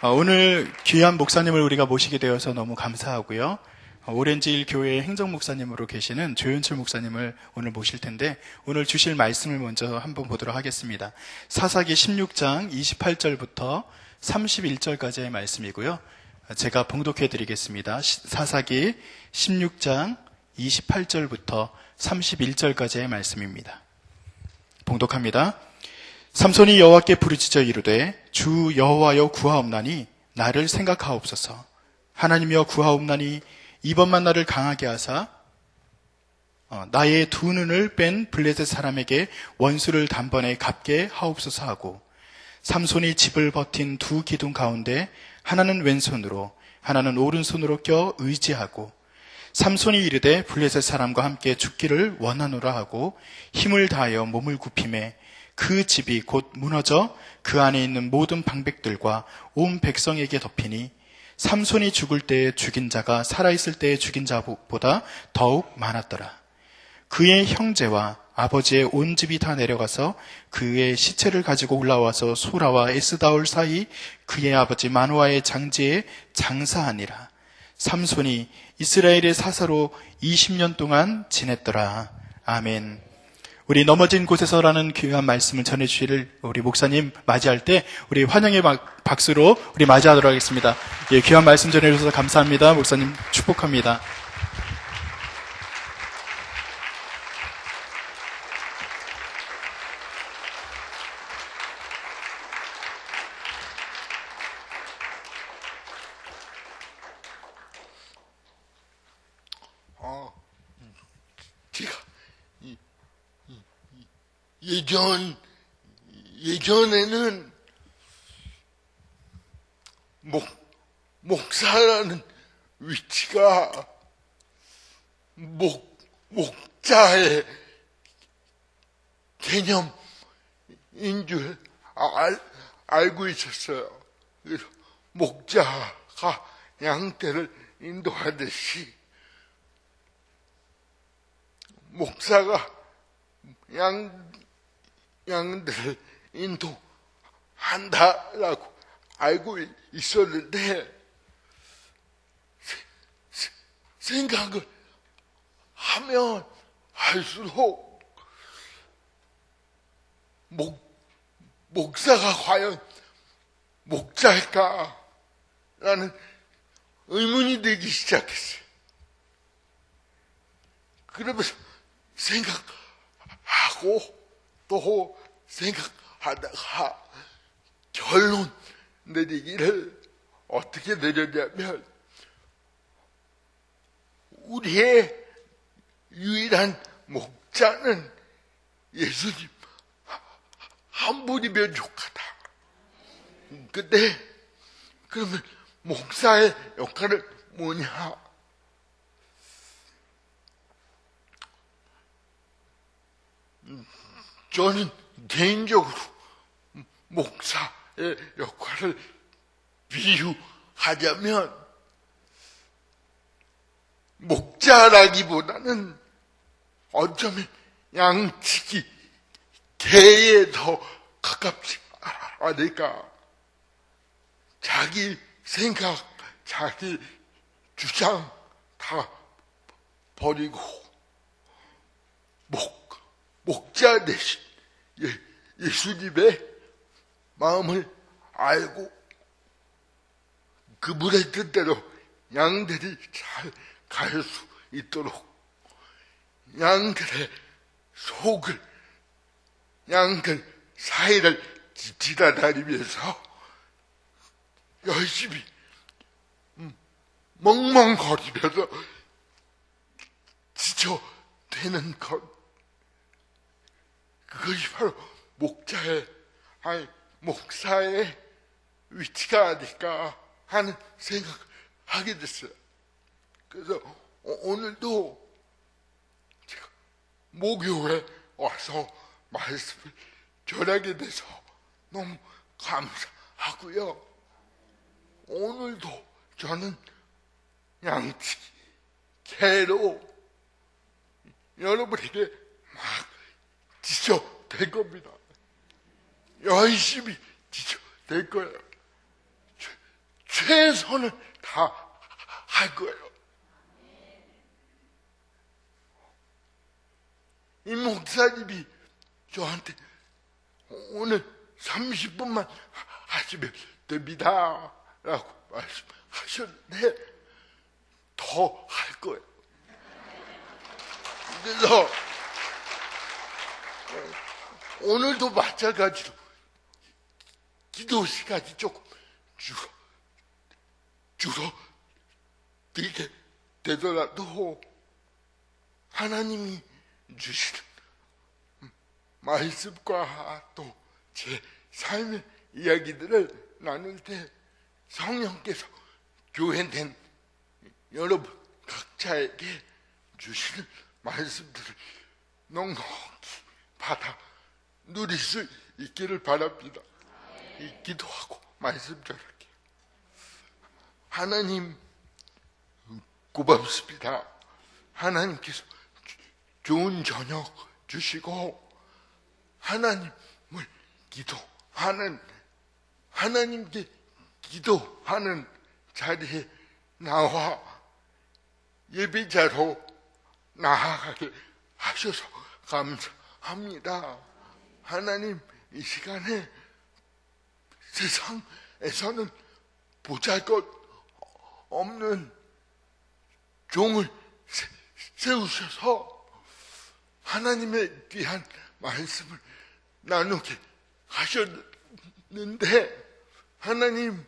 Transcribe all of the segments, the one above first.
오늘 귀한 목사님을 우리가 모시게 되어서 너무 감사하고요. 오렌지힐 교회 행정 목사님으로 계시는 조현철 목사님을 오늘 모실 텐데, 오늘 주실 말씀을 먼저 한번 보도록 하겠습니다. 사사기 16장 28절부터 31절까지의 말씀이고요. 제가 봉독해 드리겠습니다. 사사기 16장 28절부터 31절까지의 말씀입니다. 봉독합니다. 삼손이 여호와께 부르짖어 이르되 주 여호와여 구하옵나니 나를 생각하옵소서. 하나님여 구하옵나니 이번만 나를 강하게 하사 나의 두 눈을 뺀 블레셋 사람에게 원수를 단번에 갚게 하옵소서 하고, 삼손이 집을 버틴 두 기둥 가운데 하나는 왼손으로 하나는 오른손으로 껴 의지하고, 삼손이 이르되 블레셋 사람과 함께 죽기를 원하노라 하고 힘을 다하여 몸을 굽히매 그 집이 곧 무너져 그 안에 있는 모든 방백들과 온 백성에게 덮이니, 삼손이 죽을 때에 죽인 자가 살아있을 때에 죽인 자보다 더욱 많았더라. 그의 형제와 아버지의 온 집이 다 내려가서 그의 시체를 가지고 올라와서 소라와 에스다올 사이 그의 아버지 마노아의 장지에 장사하니라. 삼손이 이스라엘의 사사로 20년 동안 지냈더라. 아멘. 우리 넘어진 곳에서라는 귀한 말씀을 전해주실 우리 목사님 맞이할 때 우리 환영의 박수로 우리 맞이하도록 하겠습니다. 예, 귀한 말씀 전해주셔서 감사합니다. 목사님 축복합니다. 제가 예전에는 목사라는 위치가 목자의 개념인 줄 알고 있었어요. 그래서 목자가 양떼를 인도하듯이 목사가 양들을 인도한다라고 알고 있었는데, 생각을 하면 할수록 목사가 과연 목자일까? 라는 의문이 들기 시작했어요. 그러면서 생각하고 또 생각하다가 결론 내리기를 어떻게 내렸냐면, 우리의 유일한 목자는 예수님 한 분이면 족하다. 근데 그러면 목사의 역할은 뭐냐? 저는 개인적으로 목사의 역할을 비유하자면, 목자라기보다는 어쩌면 양치기 개에 더 가깝지 않을까. 자기 생각, 자기 주장 다 버리고 목자 대신 예수님의 마음을 알고 그분의 뜻대로 양들이 잘 갈 수 있도록 양들의 속을, 양들 사이를 지나다니면서 열심히 멍멍거리면서 지쳐되는 것, 그것이 바로 목사의 위치가 아닐까 하는 생각을 하게 됐어요. 그래서 오늘도 제가 목요일에 와서 말씀을 전하게 돼서 너무 감사하고요. 오늘도 저는 양치기 개로 여러분에게 막 지쳐될 겁니다. 열심히 지쳐될 거예요. 최선을 다 할 거예요. 이 목사님이 저한테 오늘 30분만 하시면 됩니다 라고 말씀하셨는데 더 할 거예요. 그래서 오늘도 마찬가지로 기도 시간이 조금 줄어들게 되더라도 하나님이 주시는 말씀과 또 제 삶의 이야기들을 나눌 때 성령께서 교회된 여러분 각자에게 주시는 말씀들을 넉넉히 받아 누릴 수 있기를 바랍니다. 기도하고 말씀 전할게요. 하나님 고맙습니다. 하나님께서 좋은 저녁 주시고 하나님을 기도하는 하나님께 기도하는 자리에 나와 예배자로 나아가게 하셔서 감사합니다. 하나님 이 시간에 세상에서는 보잘것 없는 종을 세우셔서 하나님의 귀한 말씀을 나누게 하셨는데 하나님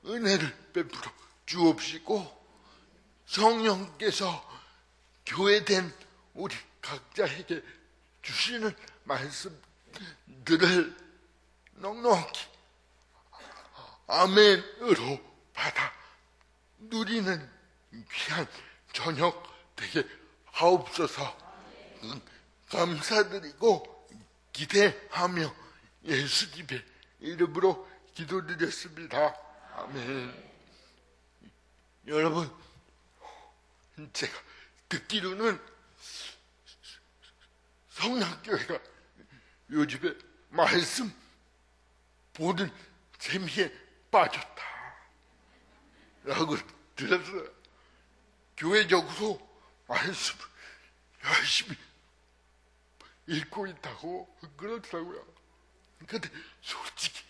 은혜를 베풀어 주옵시고 성령께서 교회된 우리 각자에게 주시는 말씀들을 넉넉히 아멘으로 받아 누리는 귀한 저녁 되게 하옵소서. 감사드리고 기대하며 예수님의 이름으로 기도드렸습니다. 아멘. 여러분, 제가 듣기로는 성남교회가 요즘에 말씀 보는 재미에 빠졌다 라고 들었어요. 교회적으로 말씀을 열심히 읽고 있다고 그렇더라고요. 근데 솔직히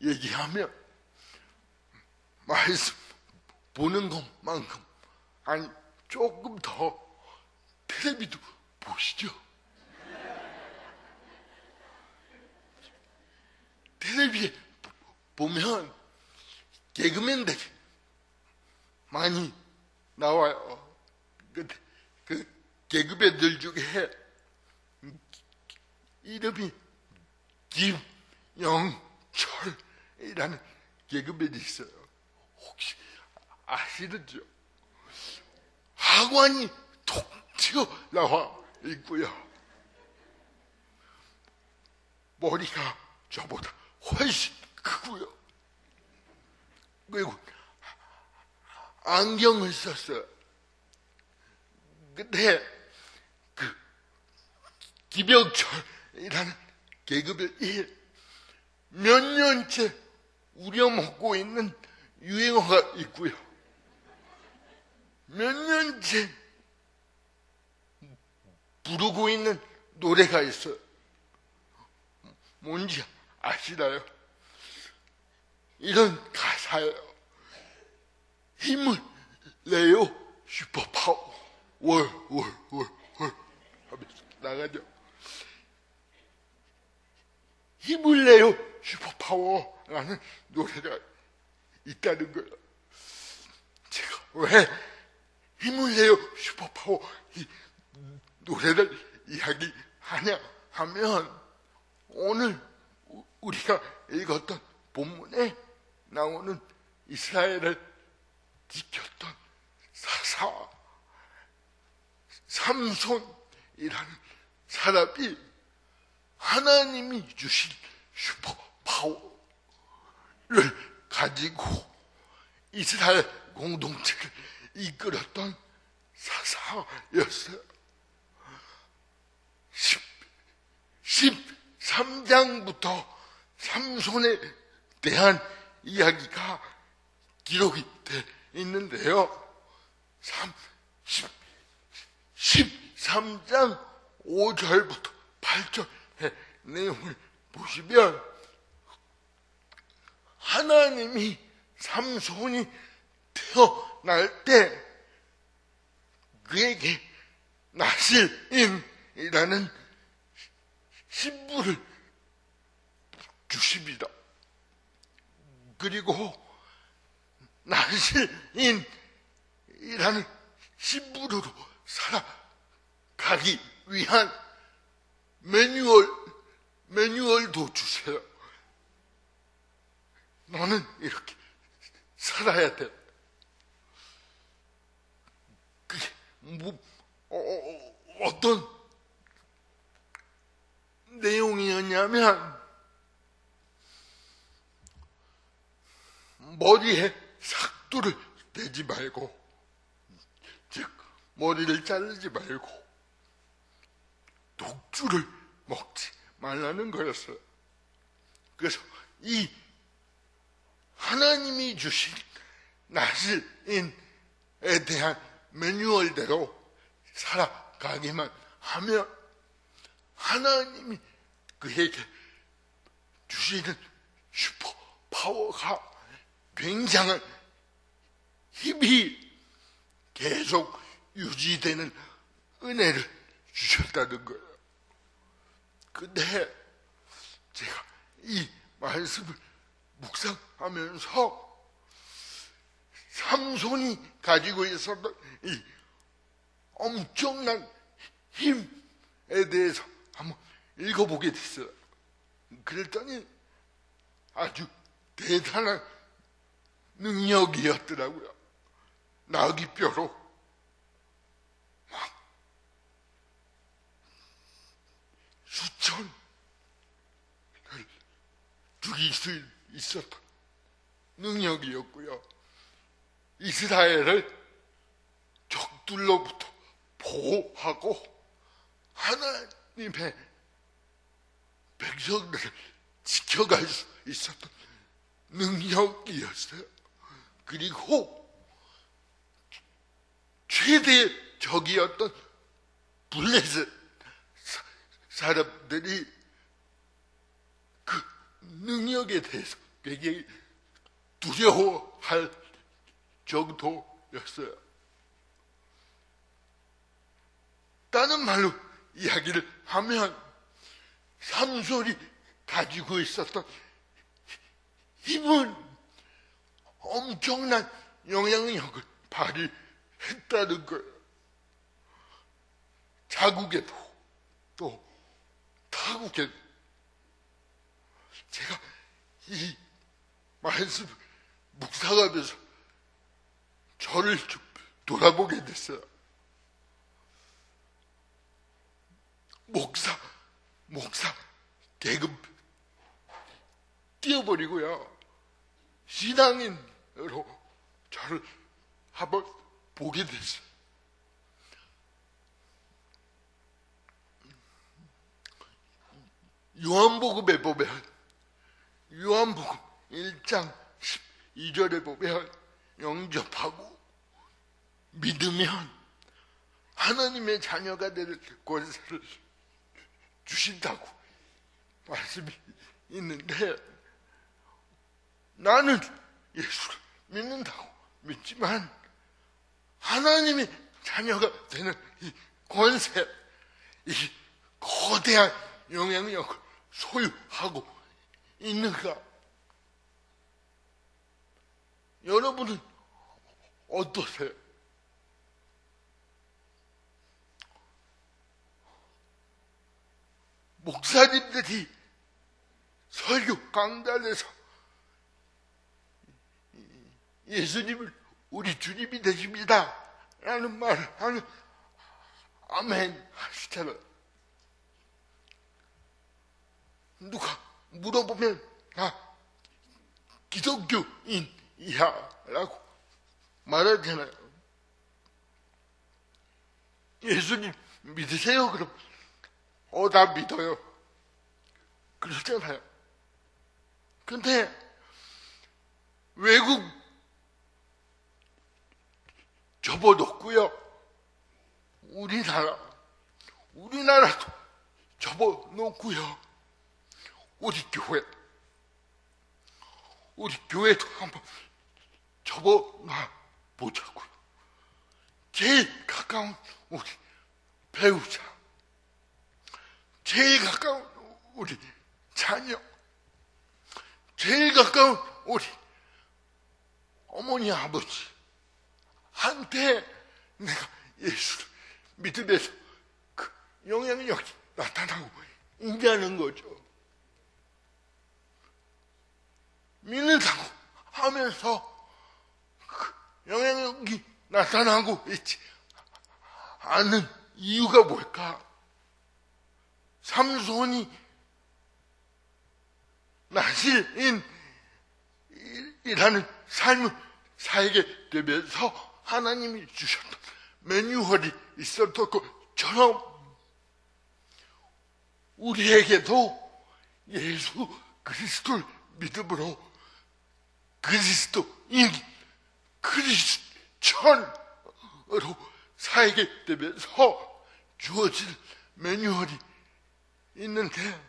얘기하면 말씀 보는 것만큼 아니 조금 더 텔레비도 보시죠. 텔레비에 보면 개그맨들이 많이 나와요. 근데 그 개그맨들 중에 이름이 김영철이라는 개그맨이 있어요. 혹시 아시는지요? 하관이 톡 튀어 나와 있고요. 머리가 저보다 훨씬 크고요. 그리고 안경을 썼어요. 근데 그 김영철이라는 개그맨이 몇 년째 우려먹고 있는 유행어가 있고요. 몇 년째 부르고 있는 노래가 있어요. 뭔지 아시나요? 이런 가사예요. 힘을 내요 슈퍼파워 월 하면서 나가죠. 힘을 내요 슈퍼파워라는 노래가 있다는 거예요. 제가 왜 힘을 내요 슈퍼파워 이 노래를 이야기하냐 하면 오늘 우리가 읽었던 본문에 나오는 이스라엘을 지켰던 사사 삼손이라는 사람이 하나님이 주신 슈퍼파워를 가지고 이스라엘 공동체를 이끌었던 사사였어요. 13장부터 삼손에 대한 이야기가 기록이 돼 있는데요. 13장 5절부터 8절의 내용을 보시면 하나님이 삼손이 태어날 때 그에게 나실인이라는 신부를 주십니다. 그리고 나실인이라는 신부로 살아가기 위한 매뉴얼도 주세요. 너는 이렇게 살아야 돼. 그게 어떤 내용이었냐면 머리에 삭두를 대지 말고, 즉 머리를 자르지 말고 독주를 먹지 말라는 거였어요. 그래서 이 하나님이 주신 나실인에 대한 매뉴얼대로 살아가기만 하면 하나님이 그에게 주시는 슈퍼파워가 굉장한 힘이 계속 유지되는 은혜를 주셨다는 거예요. 근데 제가 이 말씀을 묵상하면서 삼손이 가지고 있었던 이 엄청난 힘에 대해서 한번 읽어보게 됐어요. 그랬더니 아주 대단한 능력이었더라고요. 나귀뼈로 막 수천을 죽일 수 있었던 능력이었고요. 이스라엘을 적들로부터 보호하고 하나님의 백성들을 지켜갈 수 있었던 능력이었어요. 그리고 최대 적이었던 블레셋 사람들이 그 능력에 대해서 굉장히 두려워할 정도였어요. 다른 말로 이야기를 하면 삼손이 가지고 있었던 힘은 엄청난 영향력을 발휘했다는 거예요. 자국에도 또 타국에도. 제가 이 말씀을 묵상하면서 저를 좀 돌아보게 됐어요. 목사 계급 띄워버리고요. 신앙인으로 저를 한번 보게 됐어요. 요한복음에 보면, 요한복음 1장 12절에 보면 영접하고 믿으면 하나님의 자녀가 되는 권세를 주신다고 말씀이 있는데, 나는 예수를 믿는다고 믿지만 하나님의 자녀가 되는 이 권세, 이 거대한 영향력을 소유하고 있는가? 여러분은 어떠세요? 목사님들이 설교 강단에서 예수님을 우리 주님이 되십니다 라는 말을 하면 아멘 하시잖아요. 누가 물어보면 기독교인이야 라고 말하잖아요. 예수님 믿으세요? 그럼 나 믿어요 그러잖아요. 근데 외국 접어뒀고요. 우리나라도 접어놓고요. 우리 교회도 한번 접어놔 보자고요. 제일 가까운 우리 배우자, 제일 가까운 우리 자녀, 제일 가까운 우리 어머니 아버지 한테 내가 예수를 믿으면서 그 영향력이 나타나고 있냐는 거죠. 믿는다고 하면서 그 영향력이 나타나고 있지 않은 이유가 뭘까? 삼손이 나실인이라는 삶을 살게 되면서 하나님이 주셨던 매뉴얼이 있었던 것처럼 우리에게도 예수 그리스도를 믿음으로 그리스도인 크리스천으로 살게 되면서 주어질 매뉴얼이 있는데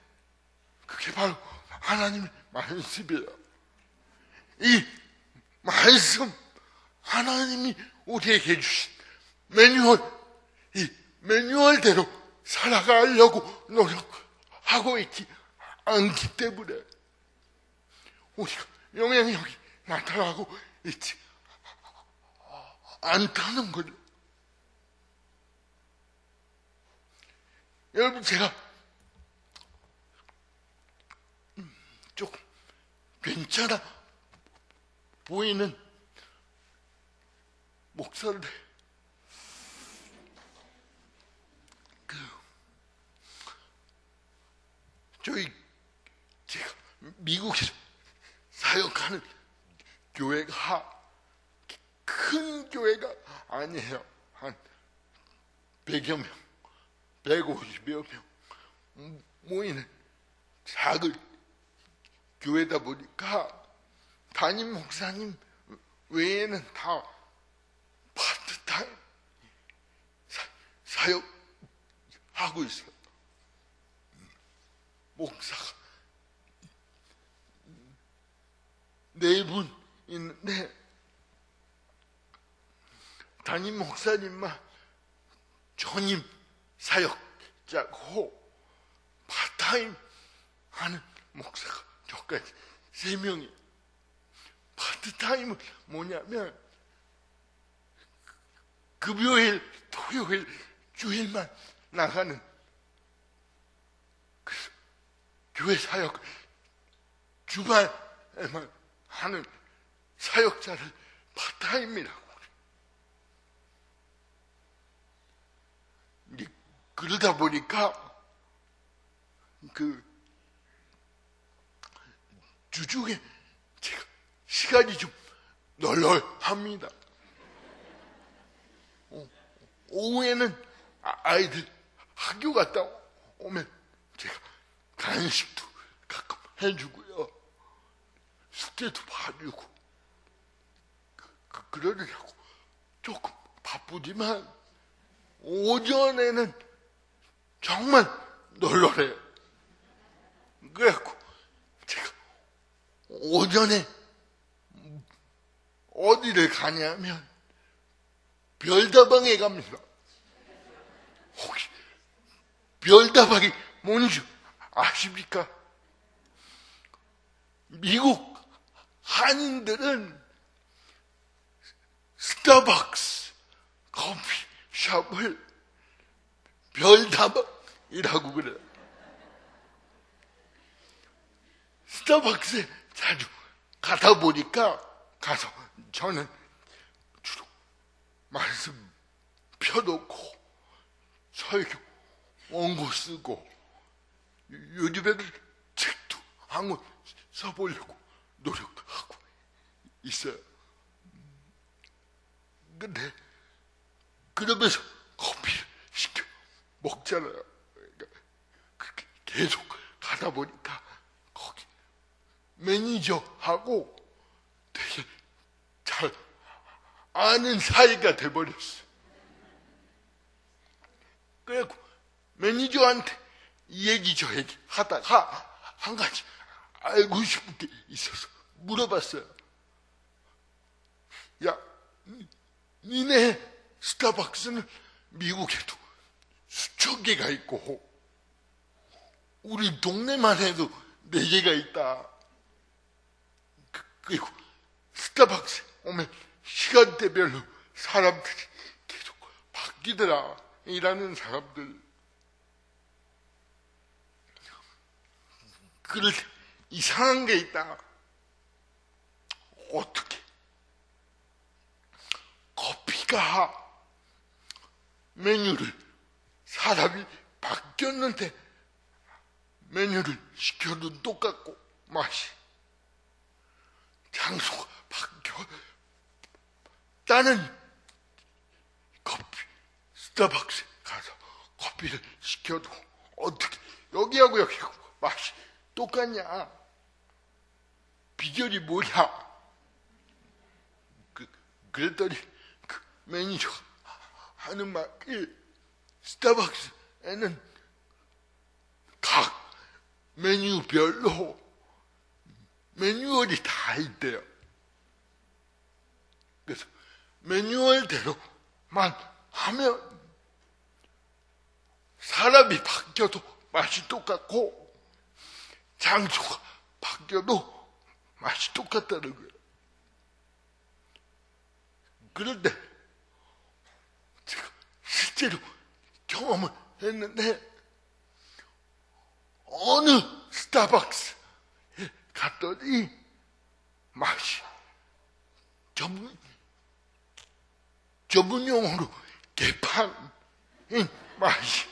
그게 바로 하나님의 말씀이에요. 이 말씀, 하나님이 우리에게 주신 매뉴얼, 이 매뉴얼대로 살아가려고 노력하고 있지 않기 때문에 우리가 영향력이 나타나고 있지 않다는 거죠. 여러분, 제가 조금 괜찮아 보이는 목사인데 제가 미국에서 사역하는 교회가 큰 교회가 아니에요. 한 100여 명, 150여 명 모이는 작은 교회다 보니까 담임 목사님 외에는 다 파트타임 사역하고 있어요. 목사가 4분 있는데 담임 목사님만 전임 사역자고 파트타임 하는 목사가 저까지 3명이. 파트타임은 뭐냐면 금요일, 토요일, 주일만 나가는 교회 사역, 주말에만 하는 사역자를 파트타임이라고. 그러다 보니까 주중에 제가 시간이 좀 널널합니다. 오후에는 아이들 학교 갔다 오면 제가 간식도 가끔 해주고요. 숙제도 봐주고 그러느라고 조금 바쁘지만 오전에는 정말 널널해요. 그래갖고 제가 오전에 어디를 가냐면 별다방에 갑니다. 혹시 별다방이 뭔지 아십니까? 미국 한인들은 스타벅스 커피숍을 별다방이라고 그래요. 스타벅스에 자주 가다 보니까 가서 저는 주로 말씀 펴놓고 설교 원고 쓰고 요즘에는 책도 한 권 써보려고 노력하고 있어요. 근데 그러면서 커피를 시켜 먹잖아요. 그러니까 그렇게 계속 가다 보니까 거기 매니저하고 되게 아는 사이가 돼버렸어. 그래갖고 매니저한테 이 얘기 저 얘기 하다가 한 가지 알고 싶은 게 있어서 물어봤어요. 야, 니네 스타벅스는 미국에도 수천 개가 있고 우리 동네만 해도 4개가 있다. 그리고 스타벅스 오면 시간대별로 사람들이 계속 바뀌더라. 일하는 사람들. 그럴 때 이상한 게 있다. 어떻게? 커피가 메뉴를 사람이 바뀌었는데 메뉴를 시켜도 똑같고 맛이 장소가 바뀌어. 나는 커피 스타벅스에 가서 커피를 시켜도 어떻게 여기하고 여기하고 맛이 똑같냐? 비결이 뭐냐? 그랬더니 그 매니저가 하는 말이 스타벅스에는 각 메뉴별로 매뉴얼이 다 있대요. 그래서 매뉴얼대로만 하면 사람이 바뀌어도 맛이 똑같고 장소가 바뀌어도 맛이 똑같다는 거예요. 그런데 제가 실제로 경험을 했는데 어느 스타벅스에 갔더니 맛이 전문용어로 개판인 맛이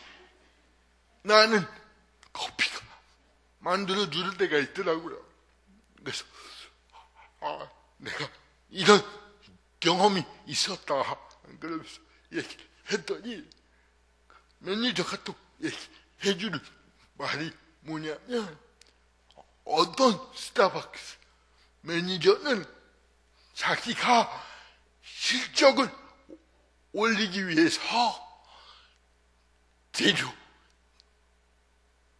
나는 커피가 만들어주는 데가 있더라고요. 그래서 내가 이런 경험이 있었다 그러면서 얘기했더니 매니저가 또 얘기해주는 말이 뭐냐면 어떤 스타벅스 매니저는 자기가 실적을 올리기 위해서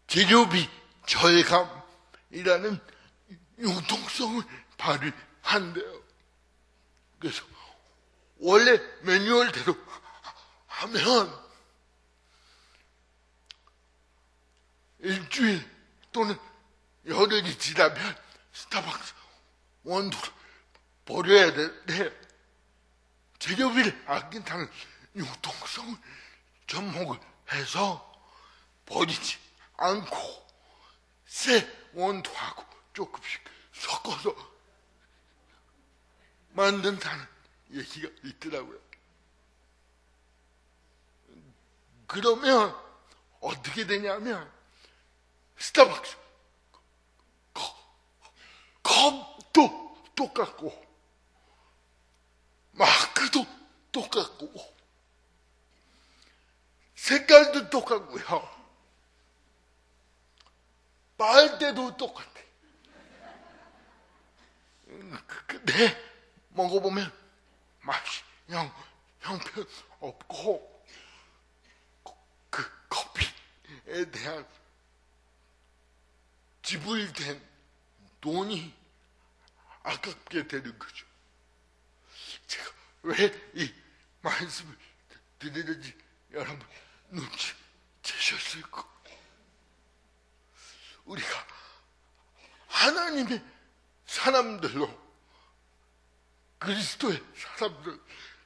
재료비 절감이라는 융통성을 발휘한대요. 그래서 원래 매뉴얼대로 하면 일주일 또는 열흘이 지나면 스타벅스 원두를 버려야 되는데 재료비를 아낀다는 융통성을 접목을 해서 버리지 않고 새 원두하고 조금씩 섞어서 만든다는 얘기가 있더라고요. 그러면 어떻게 되냐면 스타벅스 컵도 똑같고 마크도 똑같고 색깔도 똑같고요. 빨대도 똑같아. 근데 먹어보면 맛이 형편없고 그 커피에 대한 지불된 돈이 아깝게 되는 거죠. 제가 왜 이 말씀을 드리는지 여러분 눈치채셨을까? 우리가 하나님의 사람들로 그리스도의 사람들,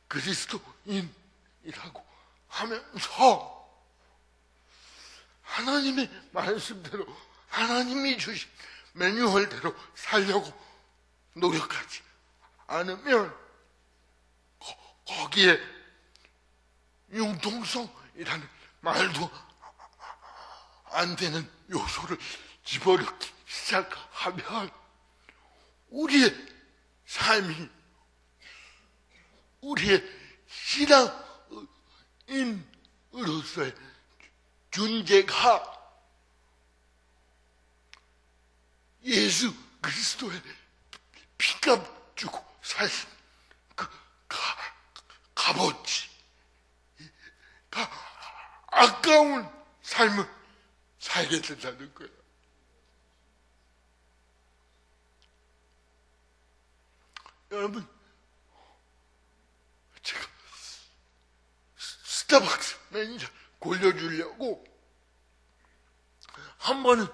그리스도인이라고 하면서 하나님의 말씀대로 하나님이 주신 매뉴얼대로 살려고 노력하지 않으면 거기에 융통성이라는 말도 안 되는 요소를 집어넣기 시작하면 우리의 삶이 우리의 신앙인으로서의 존재가 예수 그리스도의 피값 주고 사신 그 값어치, 아까운 삶을 살게 된다는 거예요. 여러분, 제가 스타벅스 매니저 골려주려고 한 번은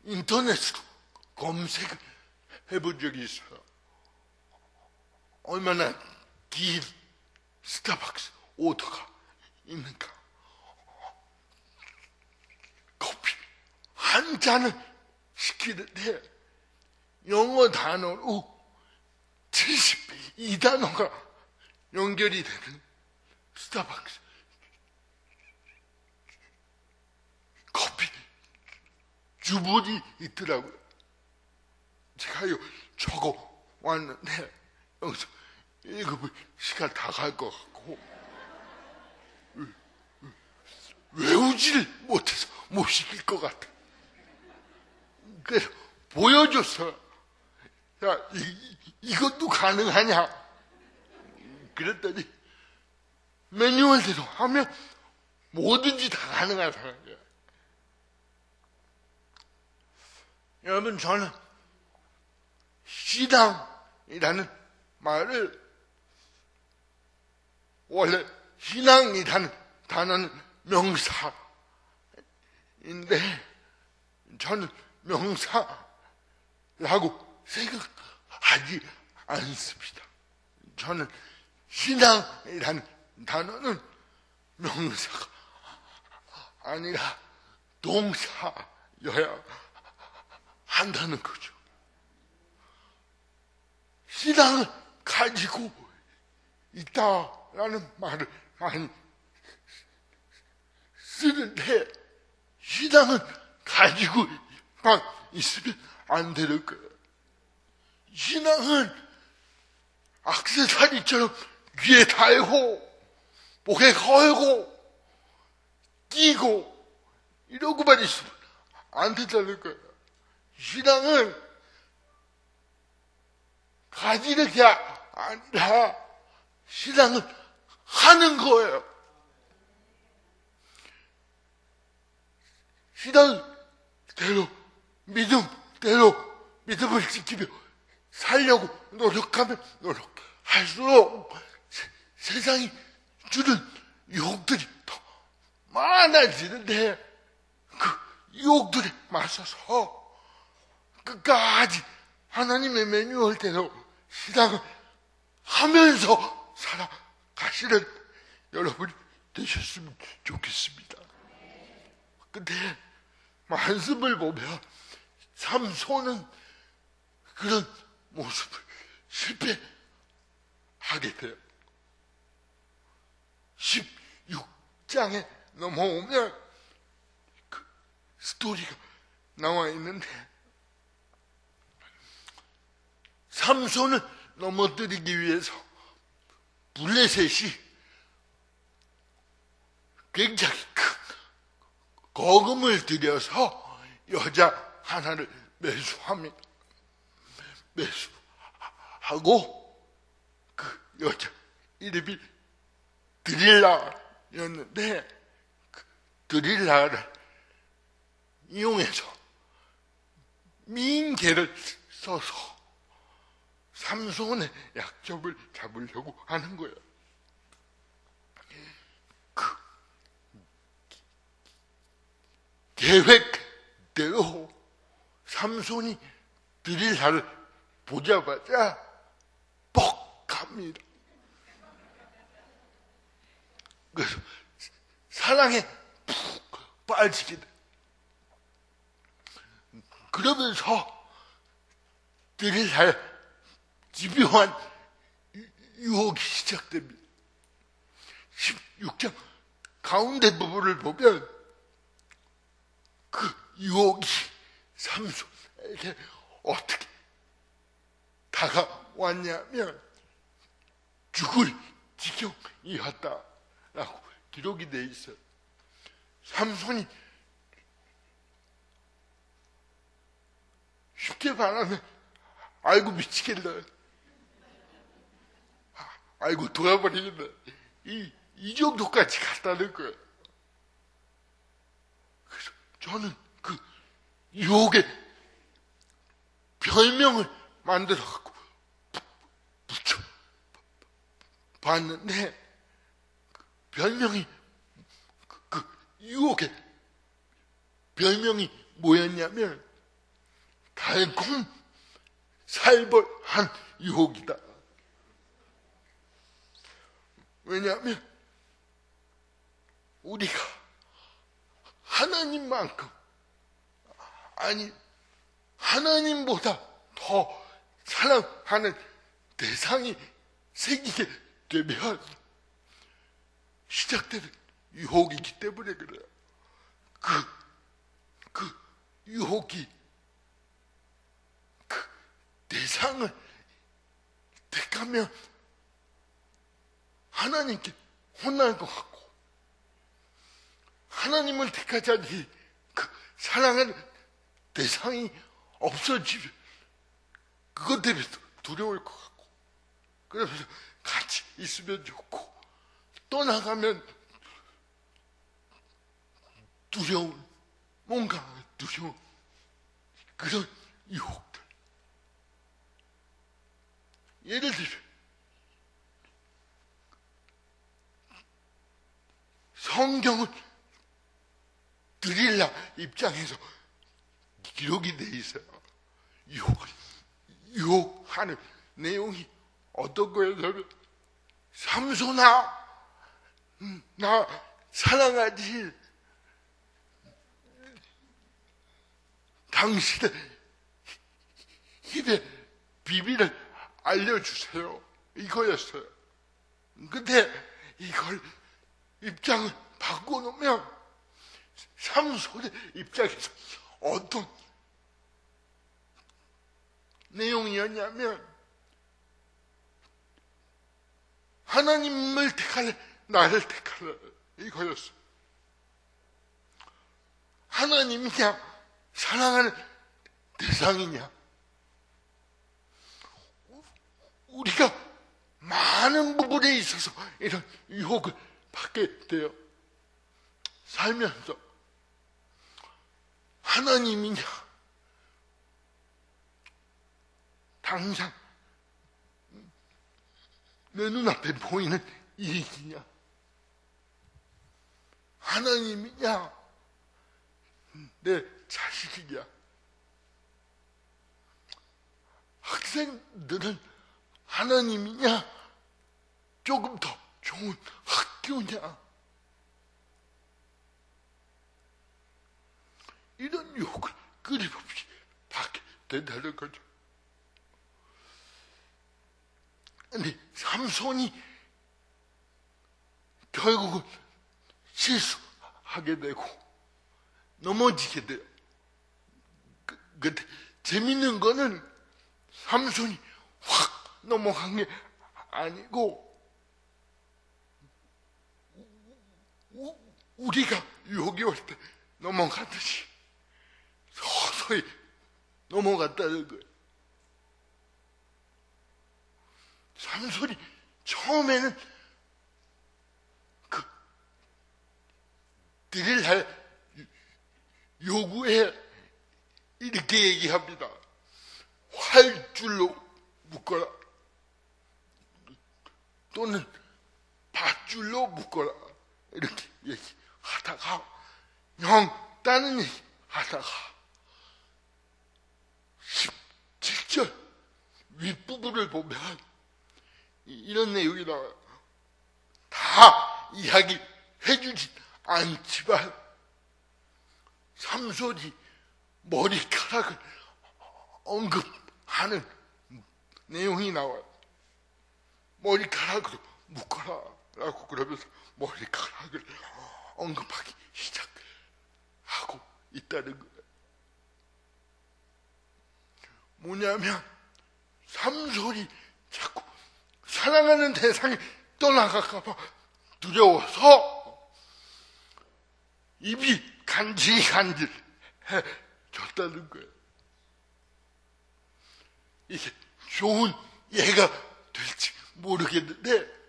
인터넷으로 검색을 해본 적이 있어요. 얼마나 긴 스타벅스 오더가 있는가. 커피 한 잔을 시키는데 영어 단어로 72단어가 연결이 되는 스타벅스 커피 주문이 있더라고요. 제가요 적어 왔는데 여기서 읽으면 시간 다 갈 것 같고 외우지를 못해서 못 시킬 것 같아. 그래서 보여줬어요. 야, 이것도 가능하냐? 그랬더니 매뉴얼대로 하면 뭐든지 다 가능하다는 거야. 여러분, 저는 신앙이라는 말을, 원래 신앙이라는 단어는 명사인데 저는 명사라고 생각하지 않습니다. 저는 신앙이라는 단어는 명사가 아니라 동사여야 한다는 거죠. 신앙을 가지고 있다라는 말을 많이 쓰는데 신앙은 가지고만 있으면 안 되는 거예요. 신앙은 액세서리처럼 귀에 달고 목에 걸고 끼고 이러고만 있으면 안 된다는 거예요. 신앙은 가지는 게 아니라 신앙은 하는 거예요. 신앙대로 믿음을 지키며 살려고 노력하면 노력할수록 세상이 주는 유혹들이 더 많아지는데 그 유혹들에 맞서서 끝까지 하나님의 매뉴얼대로 신앙을 하면서 살아가시는 여러분이 되셨으면 좋겠습니다. 근데 말씀을 보면 삼손은 그런 모습을 실패하게 돼요. 16장에 넘어오면 그 스토리가 나와 있는데 삼손을 넘어뜨리기 위해서 블레셋이 굉장히 큰 거금을 들여서 여자 하나를 매수하고 그 여자 이름이 드릴라였는데 그 드릴라를 이용해서 민계를 써서 삼손의 약점을 잡으려고 하는 거예요. 그 계획대로 삼손이 드릴라를 보자마자 뻑합니다. 그래서 사랑에 푹 빠지게 돼. 그러면서 드릴라의 집요한 유혹이 시작됩니다. 16장 가운데 부분을 보면 그 유혹이 삼손에게 어떻게 다가왔냐면 죽을 지경이었다라고 기록이 되어 있어요. 삼손이 쉽게 말하면 아이고 미치겠다. 아이고 돌아버리겠네. 이 정도까지 갔다는 거예요. 그래서 저는 그 유혹의 별명을 만들어갖고 붙여 봤는데, 별명이 그 유혹의 별명이 뭐였냐면 달콤 살벌한 유혹이다. 왜냐하면 우리가 하나님만큼, 아니 하나님보다 더 사랑하는 대상이 생기게 되면 시작되는 유혹이기 때문에 그래요. 그 유혹이 그 대상을 택하면 하나님께 혼날 것 같고, 하나님을 택하지 않니 그 사랑하는 대상이 없어지면 그것 때문에 두려울 것 같고, 그러면서 같이 있으면 좋고 떠나가면 두려운, 뭔가 두려운 그런 유혹들. 예를 들면 성경은 드릴라 입장에서 기록이 돼 있어요. 유혹하는 내용이 어떤 거였냐면, 삼손아, 나 사랑하지, 당신의 입의 비밀을 알려주세요. 이거였어요. 근데 이걸 입장을 바꿔놓으면 삼손의 입장에서 어떤 내용이었냐면, 하나님을 택할래, 나를 택할래, 이거였어. 하나님이냐, 사랑하는 대상이냐. 우리가 많은 부분에 있어서 이런 유혹을 받게 돼요. 살면서 하나님이냐, 당장 내 눈앞에 보이는 이익이냐, 하나님이냐, 내 자식이냐. 학생들은 하나님이냐, 조금 더 좋은 학교냐, 이런 유혹을 끊임없이 받게 된다는 거죠. 근데 삼손이 결국은 실수하게 되고 넘어지게 돼요. 근데 재밌는 거는 삼손이 확 넘어간 게 아니고, 우리가 유혹이 올 때 넘어가듯이 서서히 넘어갔다는 거예요. 삼손이 처음에는 그 드릴할 요구에 이렇게 얘기합니다. 활줄로 묶어라, 또는 밧줄로 묶어라, 이렇게 얘기하다가, 형 다른 얘기 하다가 17절 윗부분을 보면 이런 내용이 나와요. 다 이야기해주진 않지만 삼손이 머리카락을 언급하는 내용이 나와요. 머리카락으로 묶어라 라고 그러면서 머리카락을 언급하기 시작하고 있다는 거예요. 뭐냐면 삼손이 자꾸 사랑하는 대상이 떠나갈까 봐 두려워서 입이 간질간질해 졌다는 거예요. 이게 좋은 예가 될지 모르겠는데,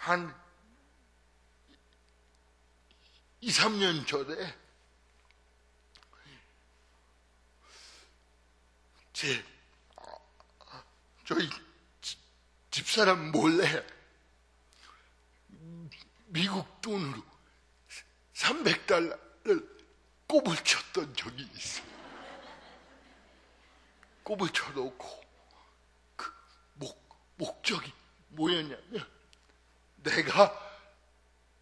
한 2, 3년 전에 저희 집사람 몰래 미국 돈으로 300달러를 꼽을 쳤던 적이 있어. 꼽을 쳐놓고 그 목적이 뭐였냐면 내가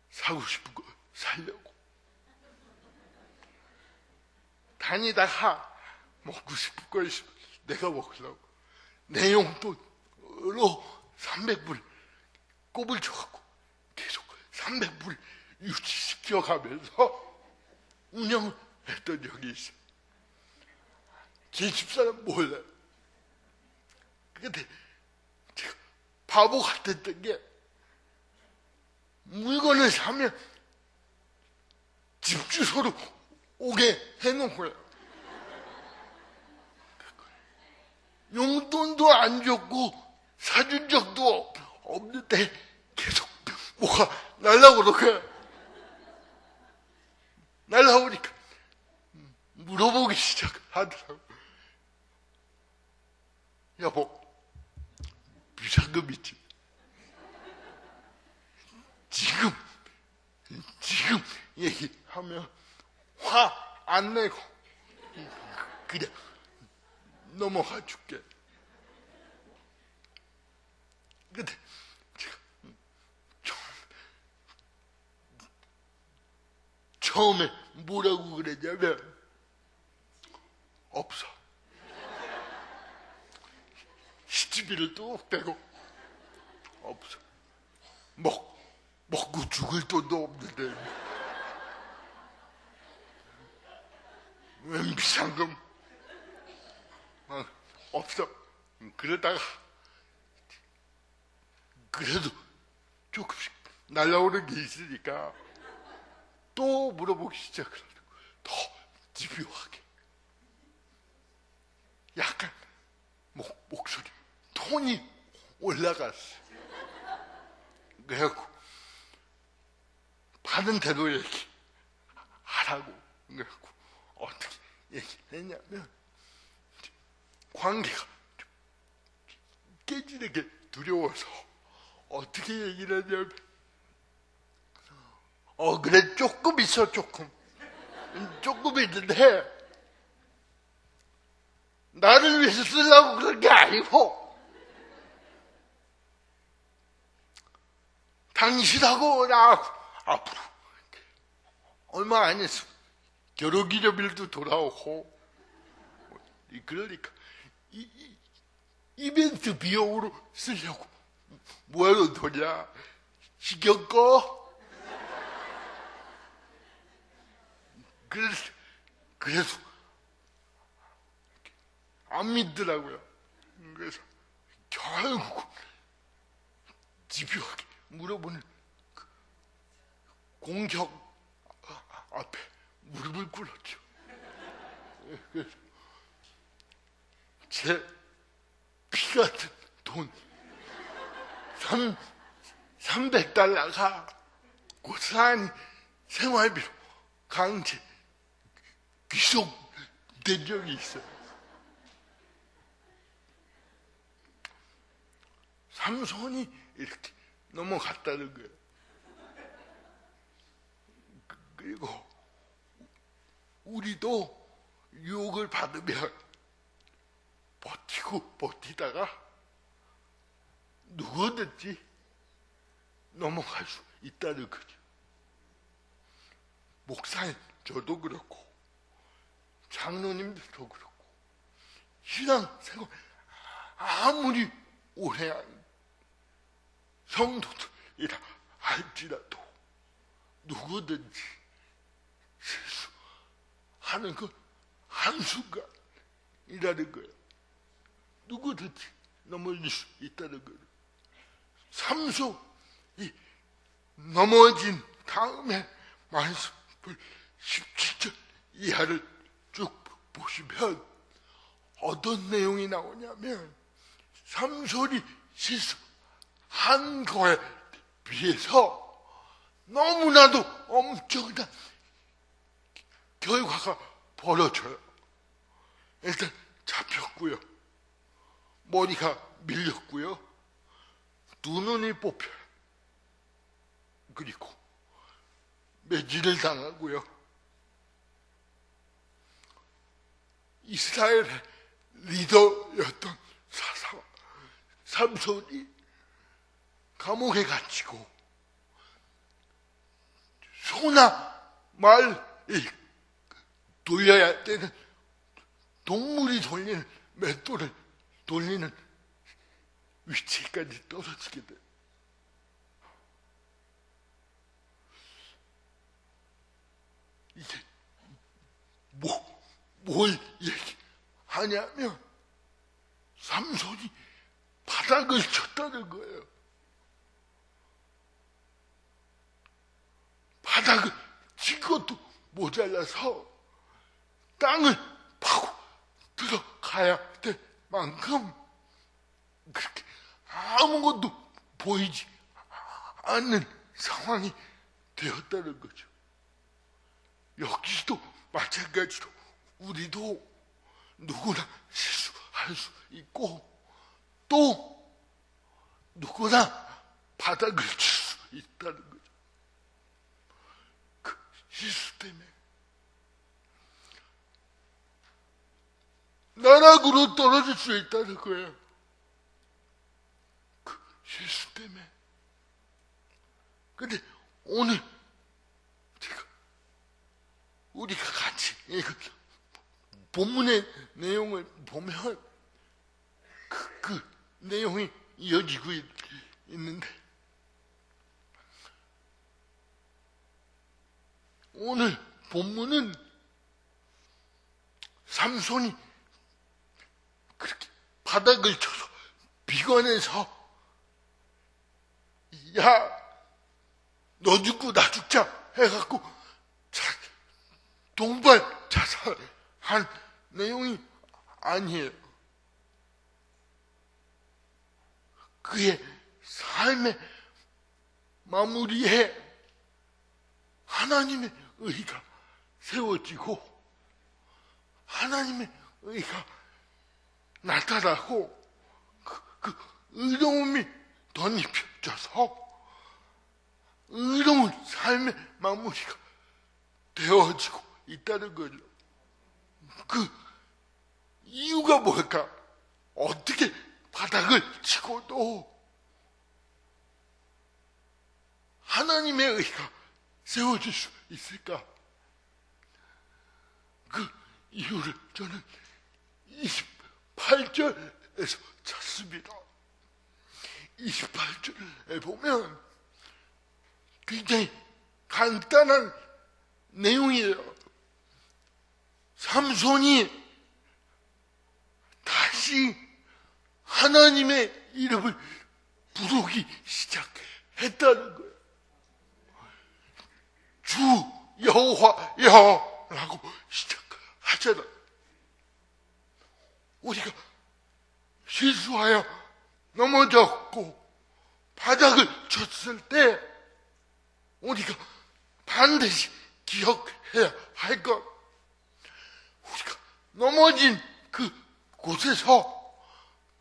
사고 싶은 거 사려고. 다니다가 먹고 싶은 거 있으면 내가 먹으려고 내 용돈으로 300불 꼽을 쳐갖고 계속 300불 유지시켜가면서 운영을 했던 적이 있어요. 제 집사람 몰래. 근데 제가 바보 같았던 게 물건을 사면 집 주소로 오게 해놓은 거야. 용돈도 안 줬고 사준 적도 없는데 계속 뭐가 날라오는 거야. 날라오니까 물어보기 시작하더라고. 여보, 비상금 있지? 지금 얘기하면 화 안 내고 그냥 넘어가 줄게. 근데 제가 처음에 뭐라고 그랬냐면 없어. 시치비를 뚝 떼고 없어. 먹고 죽을 돈도 없는데 웬 비상금 없어. 그러다가 그래도 조금씩 날라오는 게 있으니까 또 물어보기 시작하고 더 집요하게 약간 목소리 톤이 올라갔어. 그래갖고 받은 대로 얘기하라고. 그래갖고 어떻게 얘기했냐면 관계가 깨지는 게 두려워서 어떻게 얘기를 하냐면 그래 조금 있어. 조금 있는데 나를 위해서 쓰려고 그런 게 아니고 당신하고 나하고 앞으로 얼마 안 했어. 결혼기념일도 돌아오고 그러니까 이벤트 비용으로 쓰려고. 뭐하는 돈이야? 신경 꺼? 그래서 안 믿더라고요. 그래서 결국 집요하게 물어보는 그 공격 앞에 무릎을 꿇었죠. 그래서 제 피 같은 돈 300달러가 고스란히 생활비로 강제 귀속된 적이 있어요. 삼손이 이렇게 넘어갔다는 거예요. 그리고 우리도 유혹을 받으면 버티다가 누구든지 넘어갈 수 있다는 거죠. 목사님 저도 그렇고 장로님들도 그렇고 신앙생활 아무리 오래 한 성도들이라 할지라도 누구든지 실수하는 건 한순간이라는 거예요. 누구든지 넘어질 수 있다는 거예요. 삼손이 넘어진 다음에 말씀을 17절 이하를 쭉 보시면 어떤 내용이 나오냐면 삼손이 실수한 거에 비해서 너무나도 엄청난 결과가 벌어져요. 일단 잡혔고요. 머리가 밀렸고요. 두 눈이 뽑혀요. 그리고 매질을 당하고요. 이스라엘의 리더였던 사사 삼손이 감옥에 갇히고 소나 말이 돌려야 되는 동물이 돌리는 맷돌을 돌리는 위치까지 떨어지게 돼요. 이게 뭘 얘기하냐면 삼손이 바닥을 쳤다는 거예요. 바닥을 친 것도 모자라서 땅을 파고 들어가야 될 만큼 그렇게 아무것도 보이지 않는 상황이 되었다는 거죠. 여기도 마찬가지로 우리도 누구나 실수할 수 있고 또 누구나 바닥을 칠 수 있다는 거죠. 그 실수 때문에 나락으로 떨어질 수 있다는 거예요. 그 실수 때문에. 근데 오늘 제가 우리가 같이 본문의 내용을 보면 그 내용이 이어지고 있는데 오늘 본문은 삼손이 그렇게 바닥을 쳐서 비관해서 야 너 죽고 나 죽자 해갖고 동반 자살한 내용이 아니에요. 그의 삶의 마무리에 하나님의 의가 세워지고 하나님의 의가 나타나고 그 의로움이 덧입혀져서 의로운 삶의 마무리가 되어지고 있다는 거죠. 그 이유가 뭘까? 어떻게 바닥을 치고도 하나님의 의가 세워질 수 있을까? 그 이유를 저는 28절에서 찾습니다. 28절에 보면 굉장히 간단한 내용이에요. 삼손이 다시 하나님의 이름을 부르기 시작했다는 거예요. 주 여호와여라고 시작하잖아. 우리가 실수하여 넘어졌고 바닥을 쳤을 때 우리가 반드시 기억해야 할 것, 우리가 넘어진 그 곳에서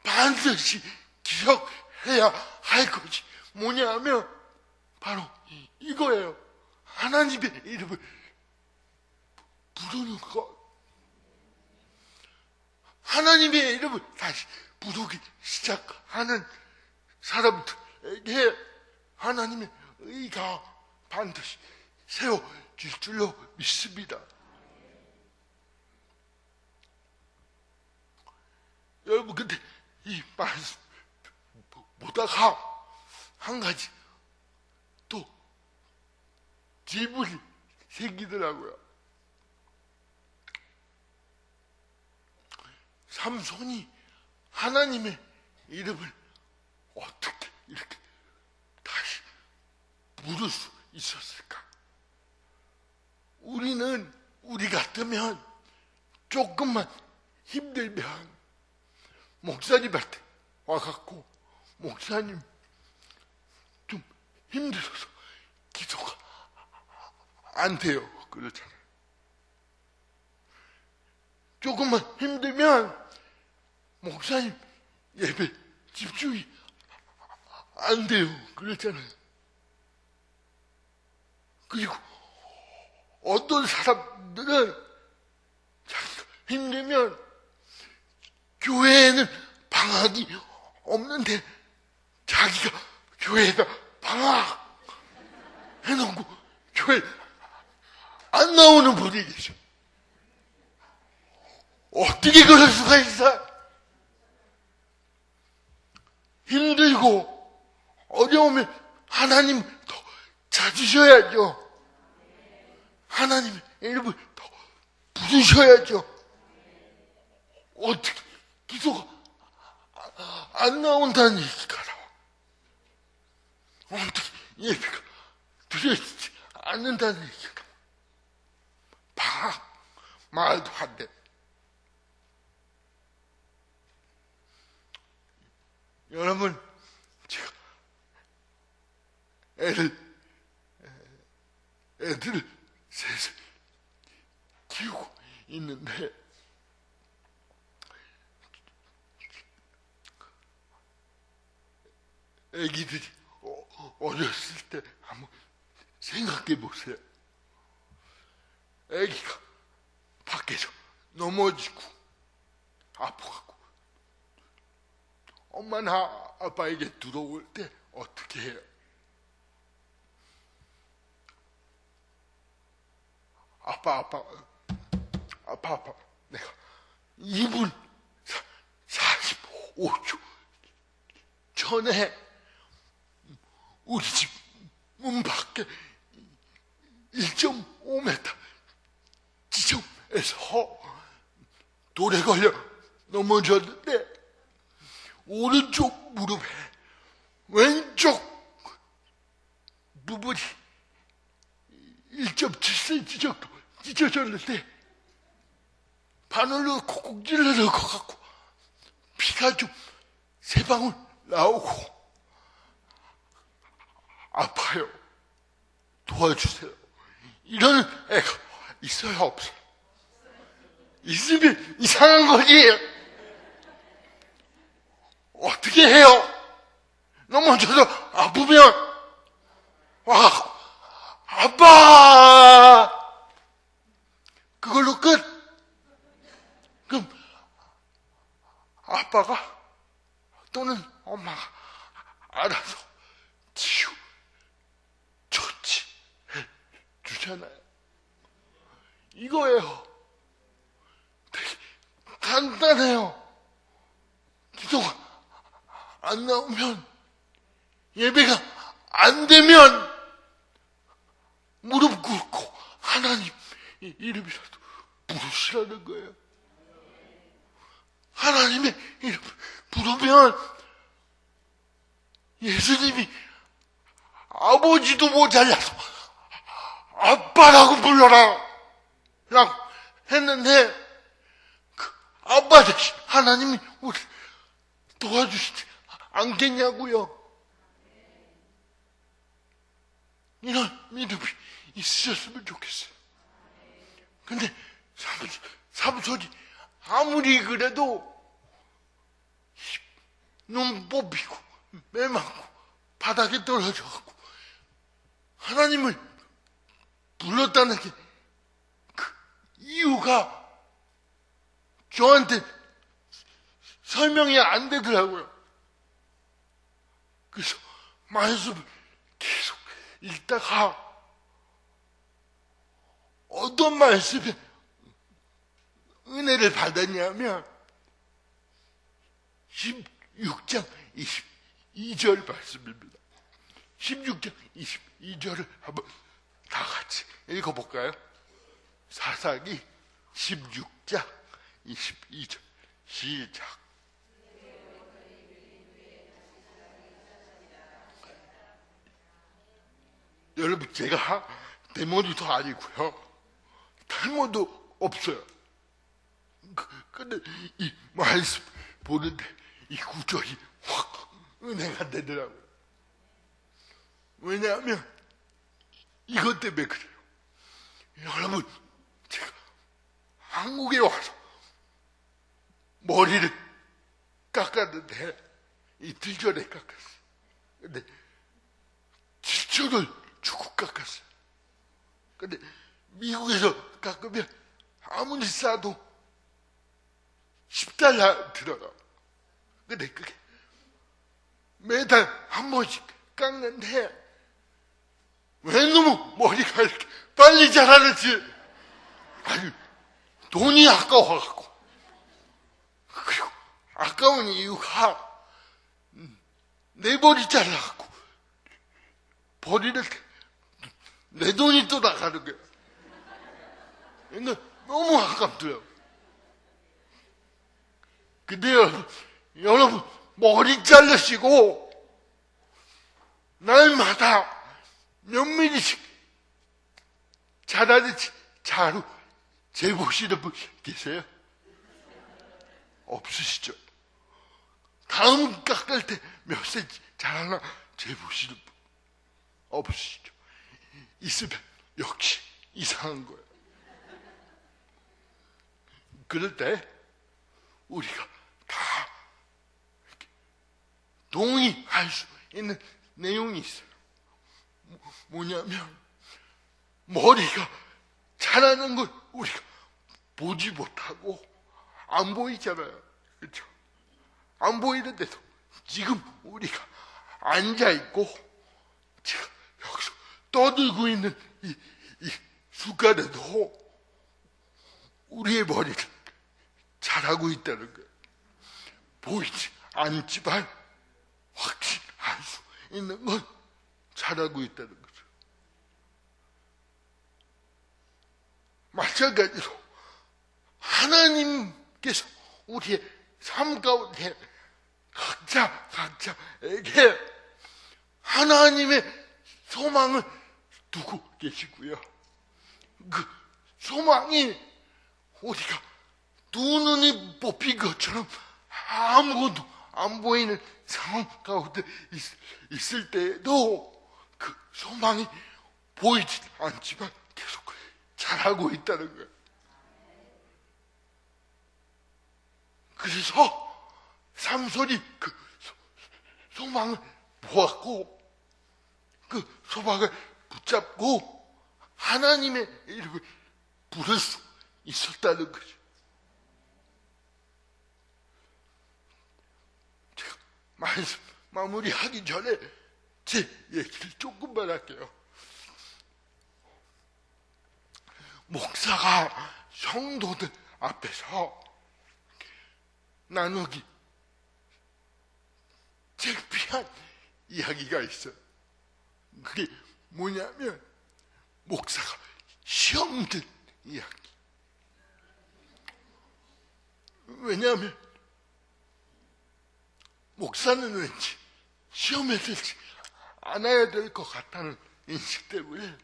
반드시 기억해야 할 것이 뭐냐면 바로 이거예요. 하나님의 이름을 부르는 것. 하나님의 이름을 다시 부르기 시작하는 사람들에게 하나님의 의가 반드시 세워질 줄로 믿습니다. 여러분, 근데 이 말씀 보다가 한 가지 또 질문이 생기더라고요. 삼손이 하나님의 이름을 어떻게 이렇게 다시 부를 수 있었을까? 우리 같으면 조금만 힘들면 목사님한테 와갖고 목사님 좀 힘들어서 기도가 안 돼요. 그렇잖아요. 조금만 힘들면 목사님 예배 집중이 안 돼요. 그렇잖아요. 그리고 어떤 사람들은 자기가 힘들면 교회에는 방학이 없는데 자기가 교회에다 방학 해놓고 교회 안 나오는 분이 계셔. 어떻게 그럴 수가 있어? 힘들고 어려우면 하나님 더 찾으셔야죠. 하나님의 이름을 더 부르셔야죠. 어떻게 기도가 안 나온다는 얘기가 나와. 어떻게 예배가 드려지지 않는다는 얘기가 나와. 방학 말도 안 돼. 여러분, 제가 애들 셋을 키우고 있는데, 애기들이 어렸을 때 한번 생각해 보세요. 애기가 밖에서 넘어지고 아파갖고 엄마나 아빠에게 들어올 때 어떻게 해요? 아빠, 내가 2분 45초 전에 우리 집 문 밖에 1.5m 지점에서 돌에 걸려 넘어졌는데 오른쪽 무릎에 왼쪽 부분이 1.7cm 정도 찢어졌는데 바늘로 콕콕 찔러 넣을 것 같고 피가 좀 3방울 나오고 아파요. 도와주세요. 이런 애가 있어요, 없어요? 있으면 이상한 거지. 어떻게 해요? 넘어져서 아프면 와, 아빠! 그걸로 끝. 그럼 아빠가 또는 엄마가 알아서 치유 조치해 주잖아요. 이거예요. 되게 간단해요. 기도가 안 나오면, 예배가 안 되면 무릎 꿇고 하나님 이름이라도 부르시라는 거예요. 하나님의 이름을 부르면 예수님이 아버지도 모자라서 아빠라고 불러라 라고 했는데 그 아빠 대신 하나님이 우리 도와주시지 않겠냐고요. 이런 믿음이 있으셨으면 좋겠어요. 근데 삼손이 아무리 그래도 눈 뽑히고 매맞고 바닥에 떨어져갖고 하나님을 불렀다는 게 그 이유가 저한테 설명이 안 되더라고요. 그래서 말씀을 계속 읽다가 어떤 말씀에 은혜를 받았냐면 16장 22절 말씀입니다. 16장 22절을 한번 다 같이 읽어볼까요? 사사기 16장 22절 시작. 여러분, 제가 대머리도 아니고요, 탈모도 없어요. 근데 이 말씀 보는데 이 구절이 확 은혜가 되더라고요. 왜냐하면 이것 때문에 그래요. 여러분, 제가 한국에 와서 머리를 깎았는데 이틀 전에 깎았어요. 근데 7천을 주고 깎았어요. 근데 미국에서 깎으면 아무리 싸도 10달러 들어가. 근데 그게 매달 한 번씩 깎는데 왜 너무 머리가 이렇게 빨리 자라는지 아니 돈이 아까워갖고 그리고 아까운 이유가 내 머리 잘라갖고 버리는 내 돈이 또 나가는 거야. 그러니까 너무 아깝더라고. 근데 여러분 머리 자르시고 날마다 몇 미리씩 자라는지 자루 재보시는 분 계세요? 없으시죠? 다음 깎을 때 몇 센치 자라나 재보시는 분 없으시죠? 있으면 역시 이상한 거예요. 그럴 때 우리가 다 동의할 수 있는 내용이 있어요. 뭐냐면 머리가 자라는 걸 우리가 보지 못하고 안 보이잖아요. 그렇죠? 안 보이는데도 지금 우리가 앉아있고 지금 여기서 떠들고 있는 이 순간에도 우리의 머리는 자라고 있다는 거예요. 보이지 않지만 확신할 수 있는 건 자라고 있다는 거죠. 마찬가지로 하나님께서 우리의 삶 가운데 각자에게 하나님의 소망을 두고 계시고요. 그 소망이 우리가 두 눈이 뽑힌 것처럼 아무것도 안 보이는 상황 가운데 있을 때에도 그 소망이 보이지 않지만 계속 자라고 있다는 거예요. 그래서 삼손이 그 소망을 보았고 그 소망을 붙잡고 하나님의 이름을 부를 수 있었다는 거죠. 제가 말씀 마무리하기 전에 제 얘기를 조금만 할게요. 목사가 성도들 앞에서 나누기 창피한 이야기가 있어요. 그게 뭐냐면 목사가 시험 든 이야기. 왜냐하면 목사는 왠지 시험에 들지 않아야 될 것 같다는 인식 때문에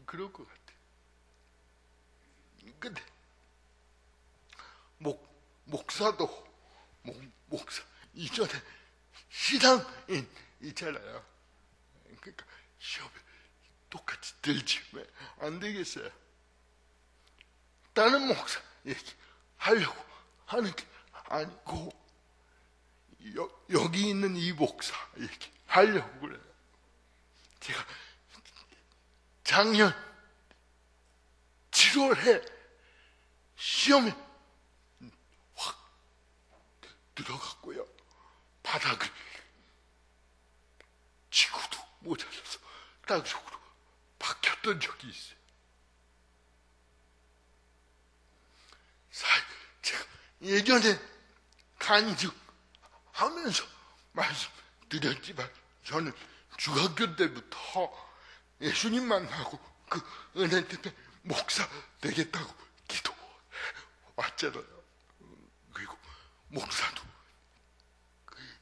그럴 것 같아요. 근데 목사도 목사 이전에 신앙인 있잖아요. 그러니까 시험에 똑같이 들지 왜 안 되겠어요? 다른 목사 얘기하려고 하는 게 아니고 여기 있는 이 목사 얘기하려고 그래요. 제가 작년 7월에 시험에 확 들어갔고요. 바닥을 지구도 모자라서 땅속으로 박혔던 적이 있어요. 제가 예전에 간증하면서 말씀드렸지만 저는 중학교 때부터 예수님 만나고 그 은혜 때문에 목사 되겠다고 기도해왔잖아요. 그리고 목사도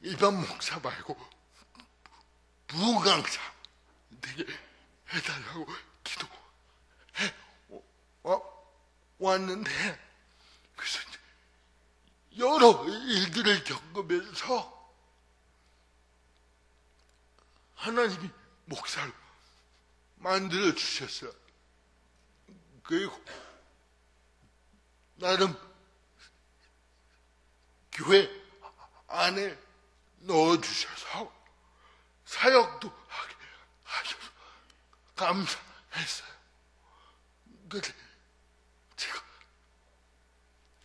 일반 목사 말고 부강사 되게 해달라고 기도해왔는데 그래서 여러 일들을 겪으면서 하나님이 목사로 만들어 주셨어요. 그리고 나름 교회 안에 넣어주셔서 사역도 하게 하셔서 감사했어요. 근데 제가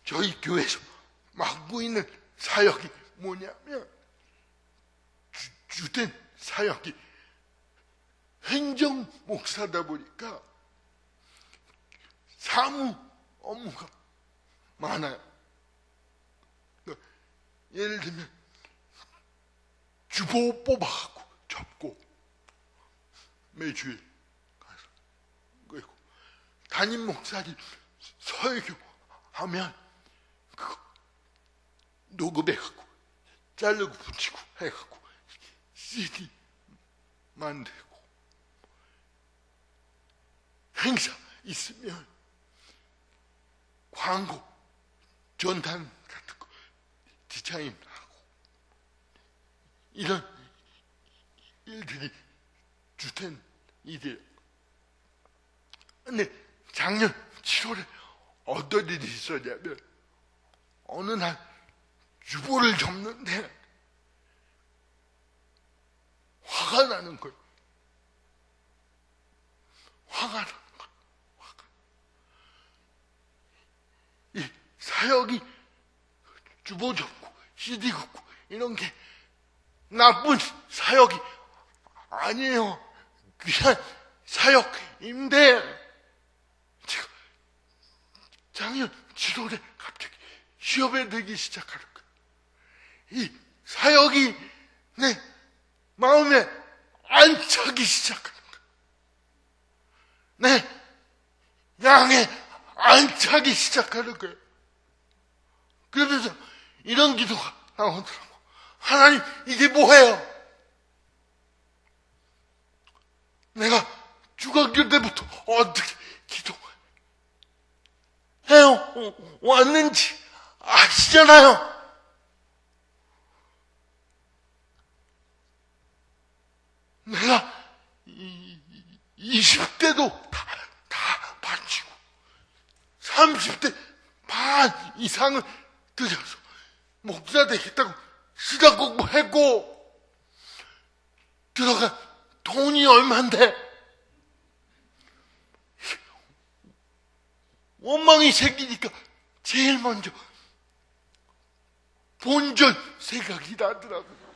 저희 교회에서 맡고 있는 사역이 뭐냐면 주된 사역이 행정 목사다 보니까 사무 업무가 많아요. 예를 들면 주보 뽑아갖고 접고 매주일 가서, 그리고 담임 목사님 설교하면 그거 녹음해갖고 자르고 붙이고 해갖고 CD 만들고, 행사 있으면 광고 전단 같은 거 디자인하고, 이런 일들이 주된 일이에요. 근데 작년 7월에 어떤 일이 있었냐면, 어느 날 주보를 접는데 화가 나는 거예요. 화가 나는 거예요. 이 사역이 주보 접고 CD 긋고 이런 게 나쁜 사역이 아니에요. 귀한 사역인데, 제가 작년 7월에 갑자기 시험에 들기 시작하는 거예요. 이 사역이 내 마음에 안 차기 시작하는 거예요. 내 양에 안 차기 시작하는 거예요. 그러면서 이런 기도가 나오더라고. 하나님, 이게 뭐예요? 내가 중학교 때부터 어떻게 기도해요 왔는지 아시잖아요. 내가 20대도 다 바치고 30대 반 이상을 들여서 목사 되겠다고 시작 공부했고, 들어간 돈이 얼만데 원망이 생기니까 제일 먼저 본전 생각이 나더라고요.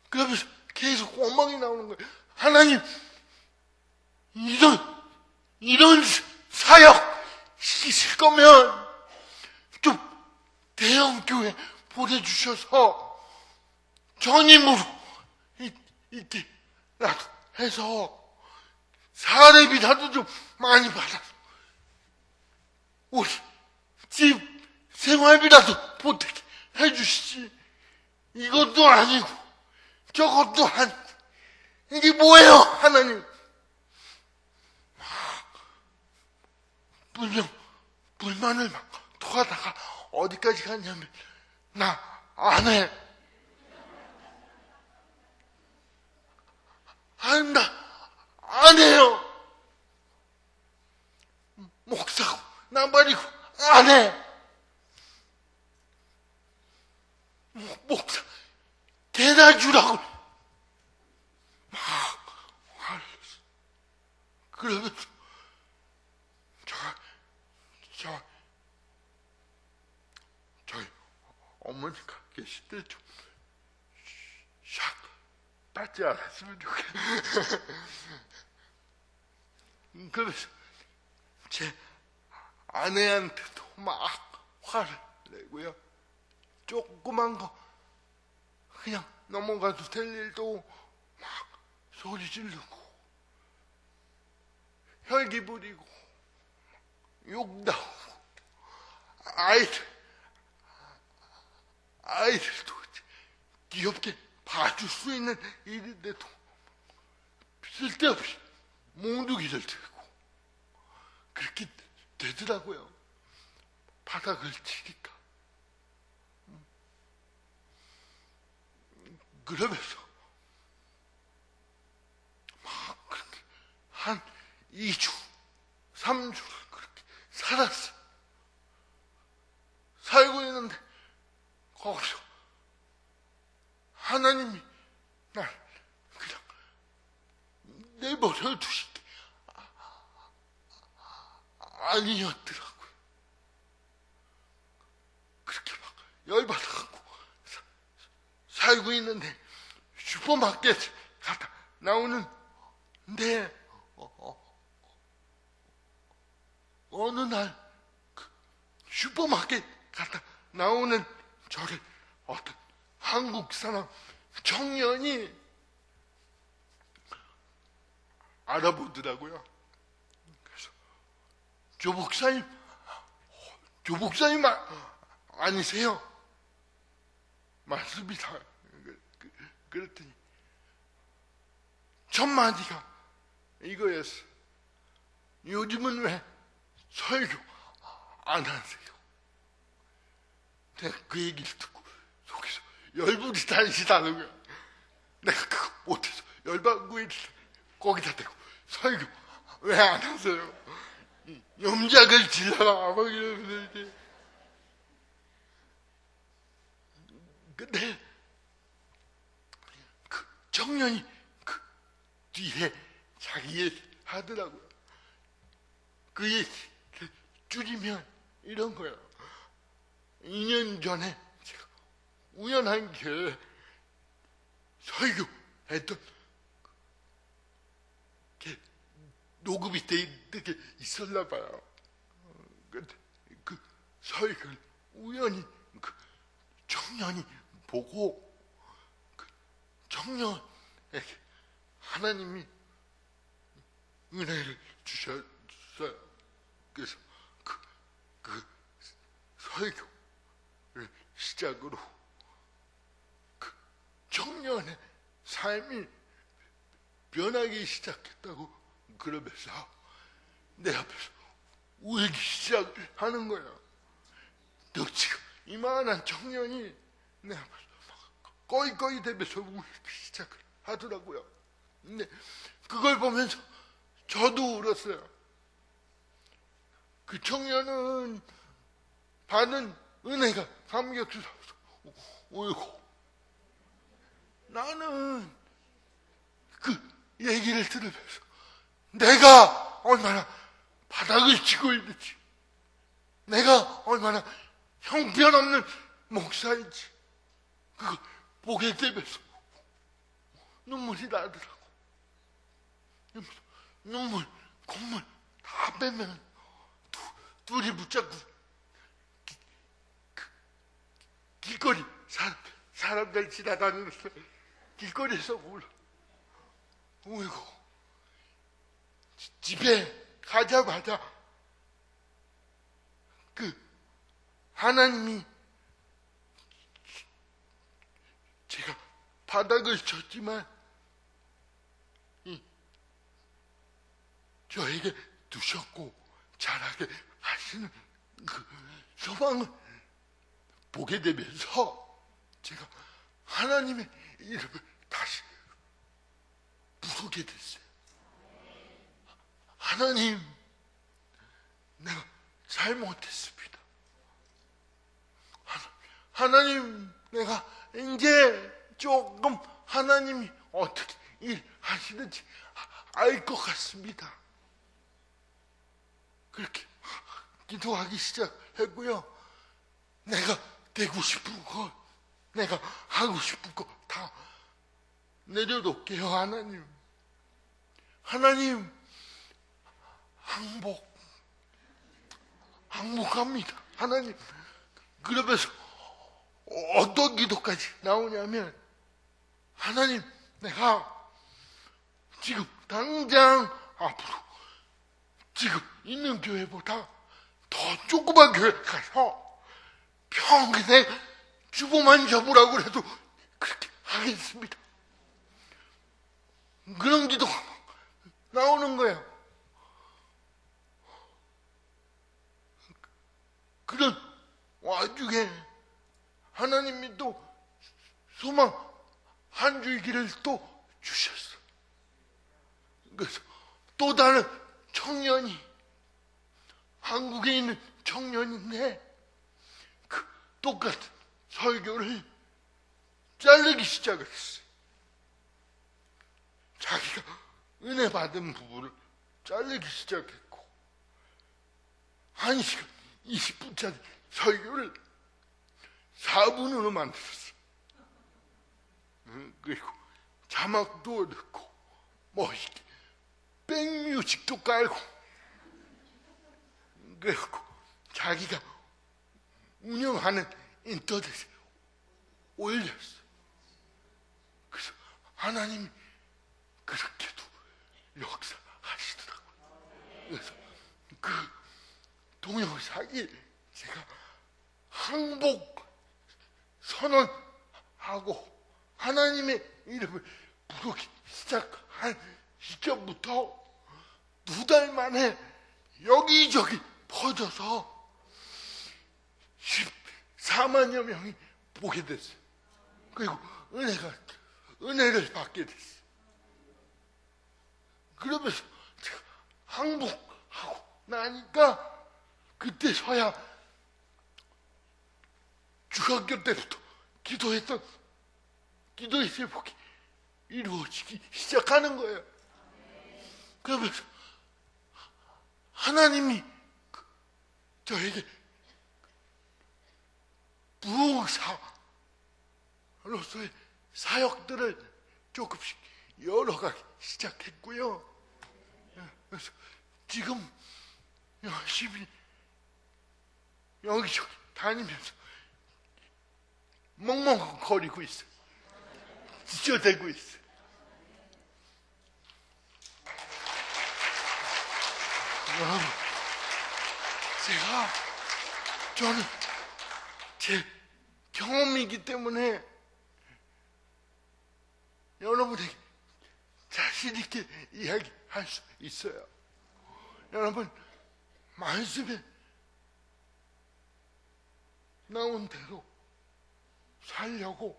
그러면서 계속 원망이 나오는 거예요. 하나님, 이런 사역 시키실 거면 좀 대형 교회 보내주셔서 전임으로 이렇게 나도 해서 사례비라도 좀 많이 받아서 우리 집 생활비라도 보태게 해주시지. 이것도 아니고 저것도 아니고 이게 뭐예요, 하나님? 불만을 막 토하다가 어디까지 갔냐면, 나 안 해. 한다. 안 해요. 목사고 남발이고 안 해. 목사 대나 주라고 막 화를 냈어. 그러면서 저희 어머니가 계실 때 좀 샥 받지 않았으면 좋겠어요. 그래서 제 아내한테도 막 화를 내고요. 조그만 거 그냥 넘어가도 될 일도 막 소리 지르고 혈기 부리고 욕 나오고, 아이들도 귀엽게 봐줄 수 있는 일인데도 쓸데없이 몽둥이를 들고 그렇게 되더라고요. 바닥을 치니까. 그러면서 막 그렇게 한 2주, 3주를 그렇게 살았어요. 살고 있는데 거기서 하나님이 날 그냥 내버려 두신 게 아니었더라고요. 그렇게 막 열받아갖고 살고 있는데 슈퍼마켓 갔다 나오는데 어느 날 그 슈퍼마켓 갔다 나오는 저를 어떤 한국 사람 청년이 알아보더라고요. 그래서 조 목사님 아니세요? 맞습니다. 그랬더니 첫 마디가 이거였어. 요즘은 왜 설교 안 하세요? 내가 그 얘기를 듣고 속에서 열불이 다니시다는 거야. 내가 그거 못해서 열받고 있는데 거기다 대고 설교 왜 안 하세요? 염작을 질러라 막 이러면서 이제. 근데 그 청년이 그 뒤에 자기 얘기 하더라고요. 그 얘기 줄이면 이런 거예요. 2년 전에 제가 우연한 기회에 설교했던 게 녹음이 돼 있는 게 있었나 봐요. 근데 그 설교를 우연히 그 청년이 보고 그 청년에게 하나님이 은혜를 주셨어요. 그래서 그 설교를 시작으로 그 청년의 삶이 변하기 시작했다고 그러면서 내 앞에서 울기 시작을 하는 거야. 너 지금 이만한 청년이 내 앞에서 막 꺼이꺼이 대면서 울기 시작을 하더라고요. 근데 그걸 보면서 저도 울었어요. 그 청년은 받은 은혜가 감격스러워서 울고, 나는 그 얘기를 들으면서 내가 얼마나 바닥을 치고 있는지, 내가 얼마나 형편없는 목사인지 그걸 보게 되면서 눈물이 나더라고. 눈물, 콧물 다 빼면 둘이 붙잡고 길거리 사람들 지나다니면서 길거리에서 울고 집에 가자마자 그 하나님이 제가 바닥을 쳤지만 저에게 두셨고 자라게 하시는 그 소망을 보게 되면서 제가 하나님의 이름을 다시 부르게 됐어요. 하나님, 내가 잘못했습니다. 하나님, 내가 이제 조금 하나님이 어떻게 일하시는지 알 것 같습니다. 그렇게 기도하기 시작했고요. 내가 되고 싶은 것, 내가 하고 싶은 것 다 내려놓을게요. 하나님, 하나님, 항복합니다. 하나님. 그러면서 어떤 기도까지 나오냐면, 하나님, 내가 지금 당장 앞으로 지금 있는 교회보다 더 조그만 교회 가서 평생 주보만 접으라고 해도 그렇게 하겠습니다. 그런 기도가 나오는 거예요. 그런 와중에 하나님이 또 한 줄기를 또 주셨어. 그래서 또 다른 청년이, 한국에 있는 청년인데 그 똑같은 설교를 자르기 시작했어요. 자기가 은혜 받은 부분을 자르기 시작했고 1시간 20분짜리 설교를 4분으로 만들었어요. 그리고 자막도 넣고 멋있게 백뮤직도 깔고 그리고 자기가 운영하는 인터넷에 올렸어요. 그래서 하나님이 그렇게도 역사하시더라고요. 그래서 그 동영상이 제가 항복 선언하고 하나님의 이름을 부르기 시작한 시점부터 2달 만에 여기저기 퍼져서 14만여 명이 보게 됐어요. 그리고 은혜를 받게 됐어요. 그러면서 제가 항복하고 나니까 그때서야 중학교 때부터 기도했던 기도의 제목이 이루어지기 시작하는 거예요. 그러면서 하나님이 저에게 부흥사로서의 사역들을 조금씩 열어가기 시작했고요. 그래서 지금 열심히 여기저기 다니면서 멍멍거리고 있어요. 지쳐대고 있어요. 여러분, 저는 제 경험이기 때문에 여러분에게 자신 있게 이야기할 수 있어요. 여러분, 말씀에 나온 대로 살려고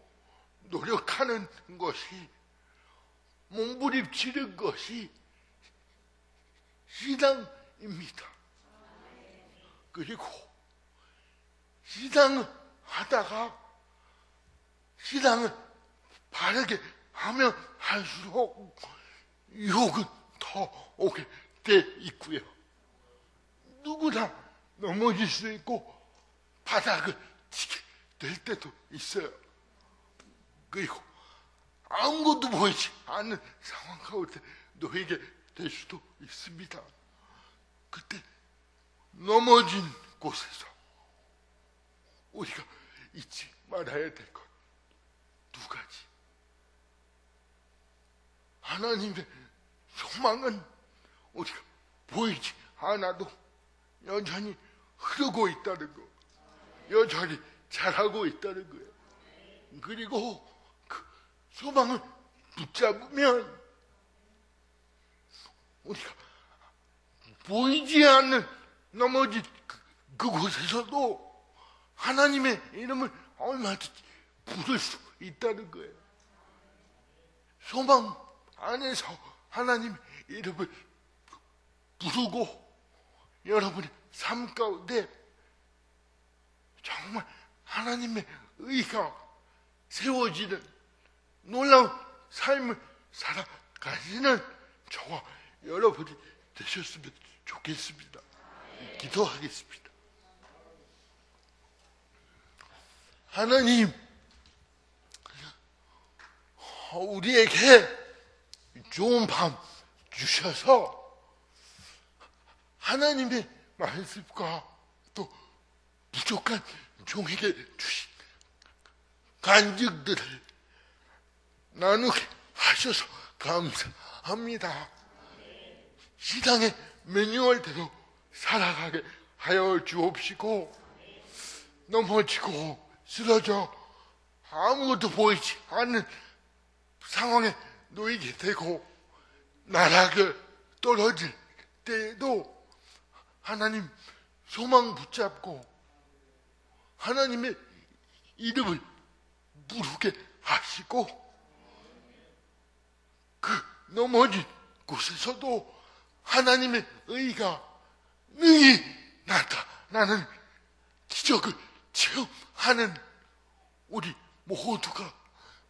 노력하는 것이, 몸부림치는 것이 신앙입니다. 그리고 신앙을 하다가 신앙을 바르게 하면 할수록 유혹은 더 오게 돼 있고요. 누구나 넘어질 수 있고 바닥을 치게 될 때도 있어요. 그리고 아무것도 보이지 않는 상황 가운데 놓이게 될 수도 있습니다. 그때 넘어진 곳에서 우리가 잊지 말아야 될 것 두 가지. 하나님의 소망은 우리가 보이지 않아도 여전히 흐르고 있다는 거, 여전히 자라고 있다는 거예요. 그리고 그 소망을 붙잡으면 우리가 보이지 않는 넘어진 그곳에서도 하나님의 이름을 얼마든지 부를 수 있다는 거예요. 소망 안에서 하나님의 이름을 부르고 여러분의 삶 가운데 정말 하나님의 의가 세워지는 놀라운 삶을 살아가시는 저와 여러분이 되셨으면 좋겠습니다. 기도하겠습니다. 하나님, 우리에게 좋은 밤 주셔서 하나님의 말씀과 또 부족한 종에게 주신 간증들을 나누게 하셔서 감사합니다. 신앙의 매뉴얼대로 살아가게 하여 주옵시고 넘어지고 쓰러져 아무것도 보이지 않는 상황에 놓이게 되고 나락에 떨어질 때에도 하나님 소망 붙잡고 하나님의 이름을 부르게 하시고 넘어진 곳에서도 하나님의 의가 능히 나타나는 기적을 체험하는 우리 모두가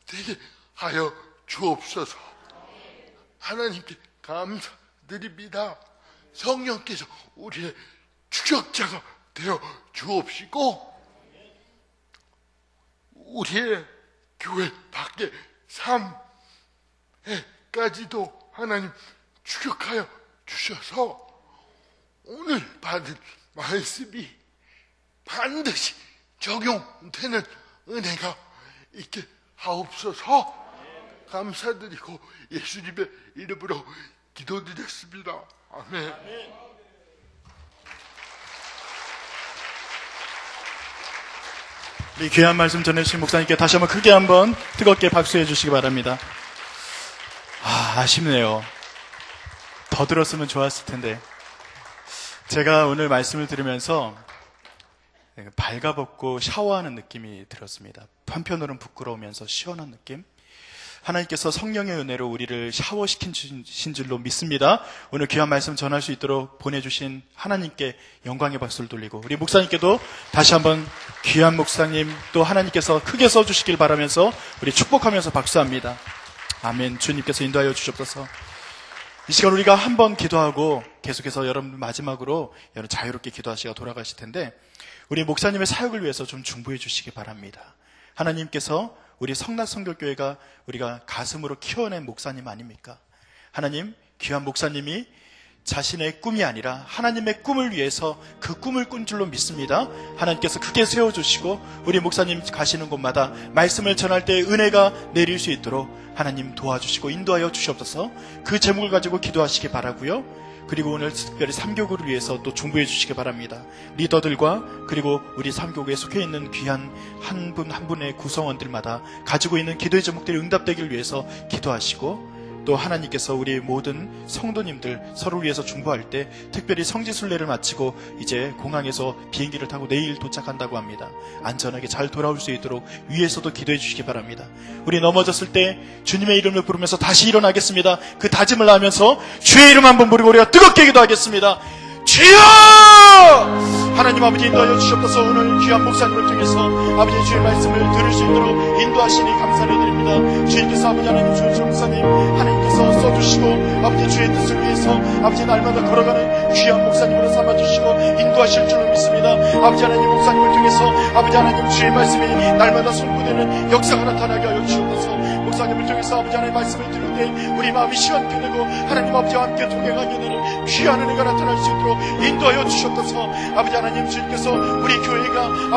되게 하여 주옵소서. 하나님께 감사드립니다. 성령께서 우리의 추격자가 되어 주옵시고 우리의 교회 밖의 삶에까지도 하나님 추격하여 주셔서 오늘 받은 말씀이 반드시 적용되는 은혜가 있게 하옵소서. 감사드리고 예수님의 이름으로 기도드렸습니다. 아멘. 이 귀한 말씀 전해주신 목사님께 다시 한번 크게 한번 뜨겁게 박수해 주시기 바랍니다. 아쉽네요. 더 들었으면 좋았을 텐데. 제가 오늘 말씀을 들으면서 발가벗고 샤워하는 느낌이 들었습니다. 한편으로는 부끄러우면서 시원한 느낌. 하나님께서 성령의 은혜로 우리를 샤워시킨 줄로 믿습니다. 오늘 귀한 말씀 전할 수 있도록 보내주신 하나님께 영광의 박수를 돌리고 우리 목사님께도 다시 한번 귀한 목사님 또 하나님께서 크게 써주시길 바라면서 우리 축복하면서 박수합니다. 아멘. 주님께서 인도하여 주시옵소서. 이 시간 우리가 한번 기도하고 계속해서 여러분 마지막으로 여러분 자유롭게 기도하시고 돌아가실 텐데 우리 목사님의 사역을 위해서 좀 중보해 주시기 바랍니다. 하나님께서 우리 성락성교교회가 우리가 가슴으로 키워낸 목사님 아닙니까? 하나님, 귀한 목사님이 자신의 꿈이 아니라 하나님의 꿈을 위해서 그 꿈을 꾼 줄로 믿습니다. 하나님께서 크게 세워주시고 우리 목사님 가시는 곳마다 말씀을 전할 때 은혜가 내릴 수 있도록 하나님 도와주시고 인도하여 주시옵소서. 그 제목을 가지고 기도하시기 바라고요. 그리고 오늘 특별히 삼교구를 위해서 또 중보해 주시기 바랍니다. 리더들과 그리고 우리 삼교구에 속해 있는 귀한 한 분 한 분의 구성원들마다 가지고 있는 기도의 제목들이 응답되기를 위해서 기도하시고 또 하나님께서 우리 모든 성도님들 서로를 위해서 중보할 때 특별히 성지순례를 마치고 이제 공항에서 비행기를 타고 내일 도착한다고 합니다. 안전하게 잘 돌아올 수 있도록 위에서도 기도해 주시기 바랍니다. 우리 넘어졌을 때 주님의 이름을 부르면서 다시 일어나겠습니다. 그 다짐을 하면서 주의 이름 한번 부르고 우리가 뜨겁게 기도하겠습니다. 주여! 하나님 아버지 인도하여 주셨소서. 오늘 귀한 목사님을 통해서 아버지 주의 말씀을 들을 수 있도록 인도하시니 감사를 드립니다. 주님께서 아버지 하나님 주의 목사님 하나님께서 써주시고 아버지 주의 뜻을 위해서 아버지 날마다 걸어가는 귀한 목사님으로 삼아주시고 인도하실 줄로 믿습니다. 아버지 하나님 목사님을 통해서 아버지 하나님 주의 말씀이 날마다 선포되는 역사가 나타나게 하여 주옵소서. 목사님을 통해서 아버지 하나님 말씀을 들을 때 우리 마음이 시원케 되고 하나님 아버지와 함께 동행하게 되는 귀한 은혜가 나타날 수 있도록 인도하여 주셨소서. 아버지 하나님 주님께서 우리 교회가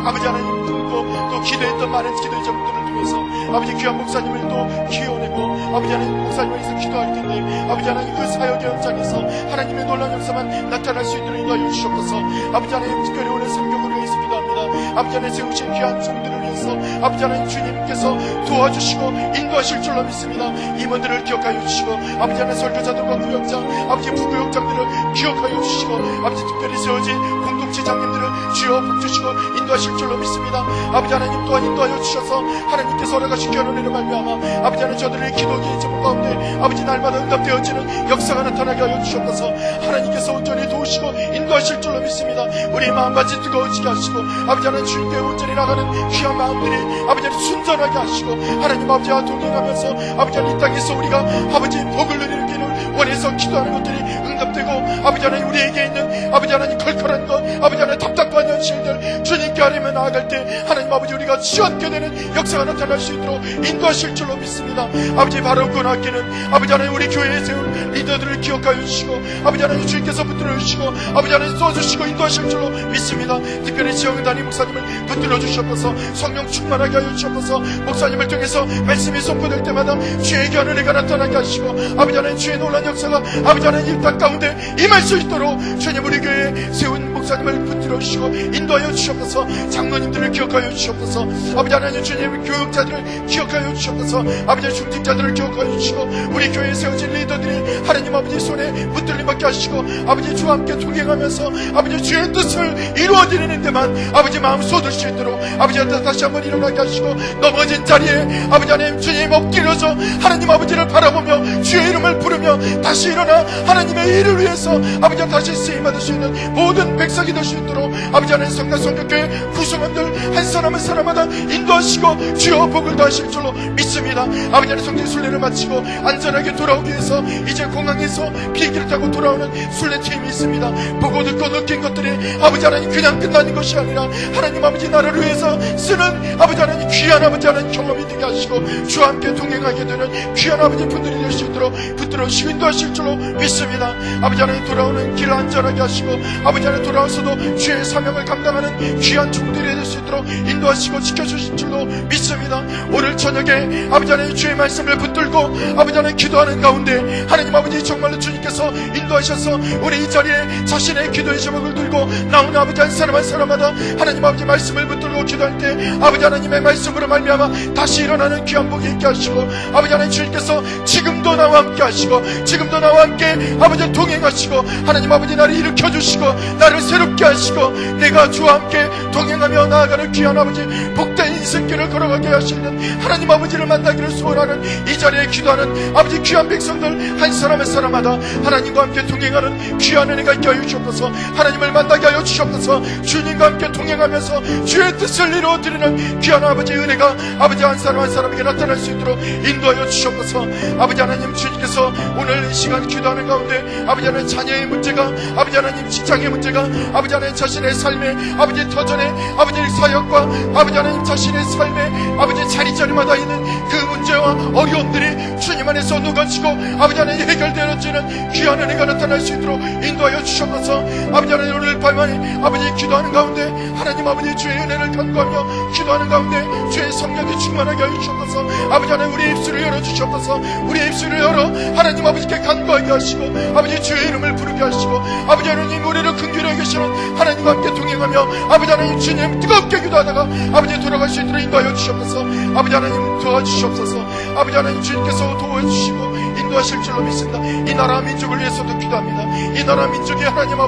아버지 하나님 또 기도했던 많은 기도의 제목들을 통해서 아버지 귀한 목사님을 또 키워내고 아버지 하나님 목사님을 위해서 기도할 텐데 아버지 하나님 그 사역의 현장에서 하나님의 놀라운 역사만 나타날 수 있도록 인도하여 주셨소서. 아버지 하나님 특별히 오늘 삼교구를 위해서 기도합니다. 아버지 하나님 세우신 귀한 종들을 위해서 아버지 하나님 주님께서 도와주시고 인도하실 줄로 믿습니다. 임원들을 기억하여 주시고 아버지 하나님 설교자들과 구역장 아버지 부구역장들을 기억하여 주시고 아버지 특별히 세워진 공동체 장님들을 주여 복주시고 인도하실 줄로 믿습니다. 아버지 하나님 또한 인도하여 주셔서 하나님께서 허락하신 결혼으로 말미암아 아버지 하나님 저들의 기도기의 제목 가운데 아버지 날마다 응답되어지는 역사가 나타나게 하여 주셨소서. 하나님께서 온전히 도우시고 인도하실 줄로 믿습니다. 우리 마음까지 뜨거워지게 하시고 아버지 하나님 주님께 온전히 나가는 귀한 마음들이 아버지 하나님 순전하게 하시고 하나님 아버지와 동행하면서 아버지 하나님 이 땅에서 우리가 아버지 복을 누리는 길을 원해서 기도하는 것들이 응답되고 아버지 하나님 우리에게 있는 아버지 하나님 컬컬한 것 아버지 하나님 답답한 현실들 주님께 하나님을 나아갈 때 하나님 아버지 우리가 시원케 되는 역사가 나타날 수 있도록 인도하실 줄로 믿습니다. 아버지 바로 그 학기는 아버지 하나님 우리 교회에 세운 리더들을 기억하여 주시고 아버지 하나님 주님께서 붙들어 주시고 아버지 하나님 써주시고 인도하실 줄로 믿습니다. 특별히 지역의 담임 목사님을 붙들어 주셨어서 성령 충만하게 하여 주셨어서 목사님을 통해서 말씀이 선포될 때마다 주의 귀한 은혜가 나타나게 하시고 아버지 하나님 주의 놀라운 역사가 아버지 하나님 이 땅 가운데 임할 수 있도록 주님 우리 교회에 세운 목사님을 붙들어 주시고 주시고 인도하여 주시옵소서. 장로님들을 기억하여 주시옵소서. 아버지 하나님 주님 교육자들을 기억하여 주시옵소서. 아버지 중직자들을 기억하여 주시고 우리 교회에 세워진 리더들이 하나님 아버지 손에 붙들림 받게 하시고 아버지 주와 함께 동행하면서 아버지 주의 뜻을 이루어드리는 데만 아버지 마음 쏟을 수 있도록 아버지 다시 한번 일어나게 하시고 넘어진 자리에 아버지 하나님 주님 엎드려서 하나님 아버지를 바라보며 주의 이름을 부르며 다시 일어나 하나님의 일을 위해서 아버지 다시 쓰임받을 수 있는 모든 백성이 될 수 있도록 아버지 하나님 성당 성교회 구성원들 한 사람 한 사람마다 인도하시고 주여 복을 더하실 줄로 믿습니다. 아버지 하나님 성지 순례를 마치고 안전하게 돌아오기 위해서 이제 공항에서 비행기를 타고 돌아오는 순례팀이 있습니다. 보고 듣고 느낀 것들이 아버지 하나님 그냥 끝나는 것이 아니라 하나님 아버지 나라를 위해서 쓰는 아버지 하나님 귀한 아버지 하나님 경험이 되게 하시고 주와 함께 동행하게 되는 귀한 아버지 분들이 될 수 있도록 붙들어주시고 인도하실 줄로 믿습니다. 아버지 하나님 돌아오는 길을 안전하게 하시고 아버지 하나님 돌아와서도 주의 사명을 감당하는 귀한 종들이 될 수 있도록 인도하시고 지켜주실 줄로 믿습니다. 오늘 저녁에 아버지 하나님 주의 말씀을 붙들고 아버지 하나님 기도하는 가운데 하나님 아버지 정말로 주님께서 인도하셔서 우리 이 자리에 자신의 기도의 제목을 들고 나오는 아버지 한 사람 한 사람마다 하나님 아버지 말씀을 붙들고 기도할 때 아버지 하나님의 말씀으로 말미암아 다시 일어나는 귀한 복이 있게 하시고 아버지 하나님 주님께서 지금도 나와 함께 하시고 지금도 나와 함께 아버지 동행하시고 하나님 아버지 나를 일으켜주시고 나를 새롭게 하시고 내가 주와 함께 동행하며 나아가는 귀한 아버지 복된 인생길을 걸어가게 하시는 하나님 아버지를 만나기를 소원하는 이 자리에 기도하는 아버지 귀한 백성들 한 사람 한 사람마다 하나님과 함께 동행하는 귀한 은혜가 있게 하여 주옵소서. 하나님을 만나게 하여 주옵소서. 주님과 함께 동행하면서 주의 뜻을 이루어드리는 귀한 아버지 은혜가 아버지 한 사람 한 사람에게 나타날 수 있도록 인도하여 주옵소서. 아버지 하나님 주님께서 오늘 이 시간 기도하는 가운데 아버지 하나님 자녀의 문제가 아버지 하나님 직장의 문제가 아버지 하나님 자신의 삶에 아버지 터전에 아버지 사역과 아버지 하나님 자신의 삶에 아버지 자리자리마다 있는 그 문제와 어려움들이 주님 안에서 녹아지고 아버지 하나님 해결되어지는 귀한 은혜가 나타날 수 있도록 인도하여 주셔서 아버지 하나님 오늘 밤에 아버지 기도하는 가운데 하나님 아버지 주의 은혜를 간구하며 기도하는 가운데 주의 성령이 충만하게 하여 주셔서 아버지 하나님 우리 입술을 열어주셔서 우리 입술을 열어 하나님 아버지께 간구하게 하시고 아버지 주의 이름을 부르게 하시고 아버지 하나님 우리를 긍휼히 여기시는 하나님과 함께 동행하며 아버지 하나님 주님 뜨겁게 기도하다가 아버지 돌아갈 수 있도록 인도하여 주시옵소서. 아버지 하나님 도와주시옵소서. 아버지 하나님 주님께서 도와주시고 인도하실 줄로 믿습니다. 이 나라 민족을 위해서도 기도합니다. 이 나라 민족이 하나님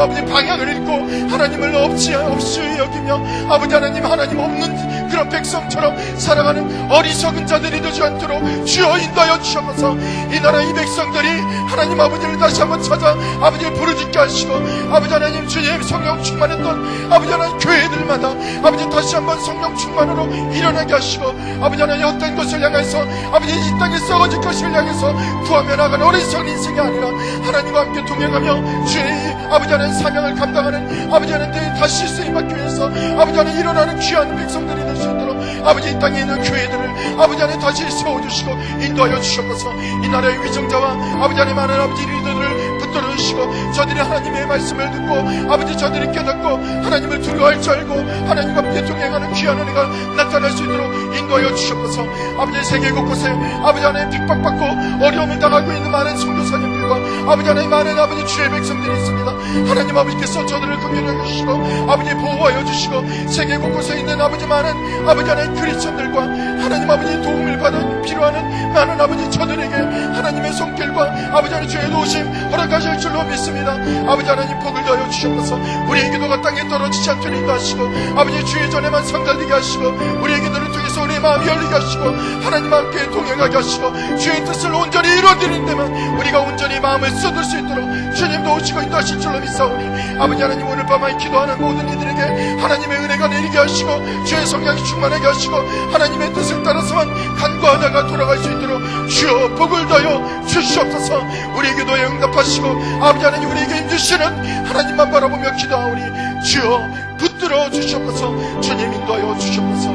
아버지 방향을 잃고 하나님을 없이 여기며 아버지 하나님 없는 그런 백성처럼 살아가는 어리석은 자들이 되지 않도록 주여 인도하여 주셔서 이 나라 이 백성들이 하나님 아버지를 다시 한번 찾아 아버지를 부르짖게 하시고 아버지 하나님 주님 성령 충만했던 아버지 하나님 교회들마다 아버지 다시 한번 성령 충만으로 일어나게 하시고 아버지 하나님 어떤 것을 향해서 아버지 이 땅에 썩어질 것을 향해서 구하며 나가는 어리석은 인생이 아니라 하나님과 함께 동행하며 주의 아버지 하나님 사명을 감당하는 아버지 하나님 다시 쓰임받기 위해서 아버지 하나님 일어나는 귀한 백성들이 될 수 있도록 아버지 이 땅에 있는 교회들을 아버지 하나님 다시 세워주시고 인도하여 주셔서 이 나라의 위정자와 아버지 하나님 많은 아버지 리더들을 붙들어주시고 저들이 하나님의 말씀을 듣고 아버지 저들이 깨닫고 하나님을 두려워할 줄 알고 하나님과 함께 동행하는 귀한 은혜가 나타날 수 있도록 인도하여 주셔서 아버지 세계 곳곳에 아버지 하나님 핍박받고 어려움을 당하고 있는 많은 선교사님들과 아버지 하나님 많은 아버지 주의 백성들이 있습니다. 하나님 아버지께서 저들을 긍휼히 여기시고 아버지 보호하여 주시고 세계 곳곳에 있는 아버지 많은 아버지 하나님 크리스천들과 하나님 아버지 도움을 받아 필요하는 많은 아버지 저들에게 하나님의 손길과 아버지 하나님 주의 도우심 허락하실 줄로 믿습니다. 아버지 하나님 복을 더하여 주셔서 우리의 기도가 땅에 떨어지지 않도록 인도하시고 아버지 주의 전에만 성달리게 하시고 우리의 기도를 통해서 우리의 마음이 열리게 하시고 하나님과 함께 동행하게 하시고 주의 뜻을 온전히 이루어드리는 데만 우리가 온전히 마음을 쏟을 수 있도록 주님 도우시고 인도하실 줄로 믿사오니 아버지 하나님 오늘 밤에 기도하는 모든 이들에게 하나님의 은혜가 내리게 하시고 주의 성령이 충만하게 하시고 하나님의 뜻을 따라서만 간구하다가 돌아갈 수 있도록 주여 복을 더하여 주시옵소서. 우리의 기도에 응답하시고 아버지 하나님 우리에게 힘주시는 하나님만 바라보며 기도하오니 주여 붙들어 주시옵소서. 주님 인도하여 주시옵소서.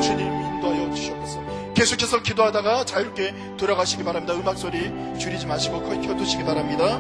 주님 인도하여 주시옵소서. 계속해서 기도하다가 자유롭게 돌아가시기 바랍니다. 음악 소리 줄이지 마시고 거의 켜두시기 바랍니다.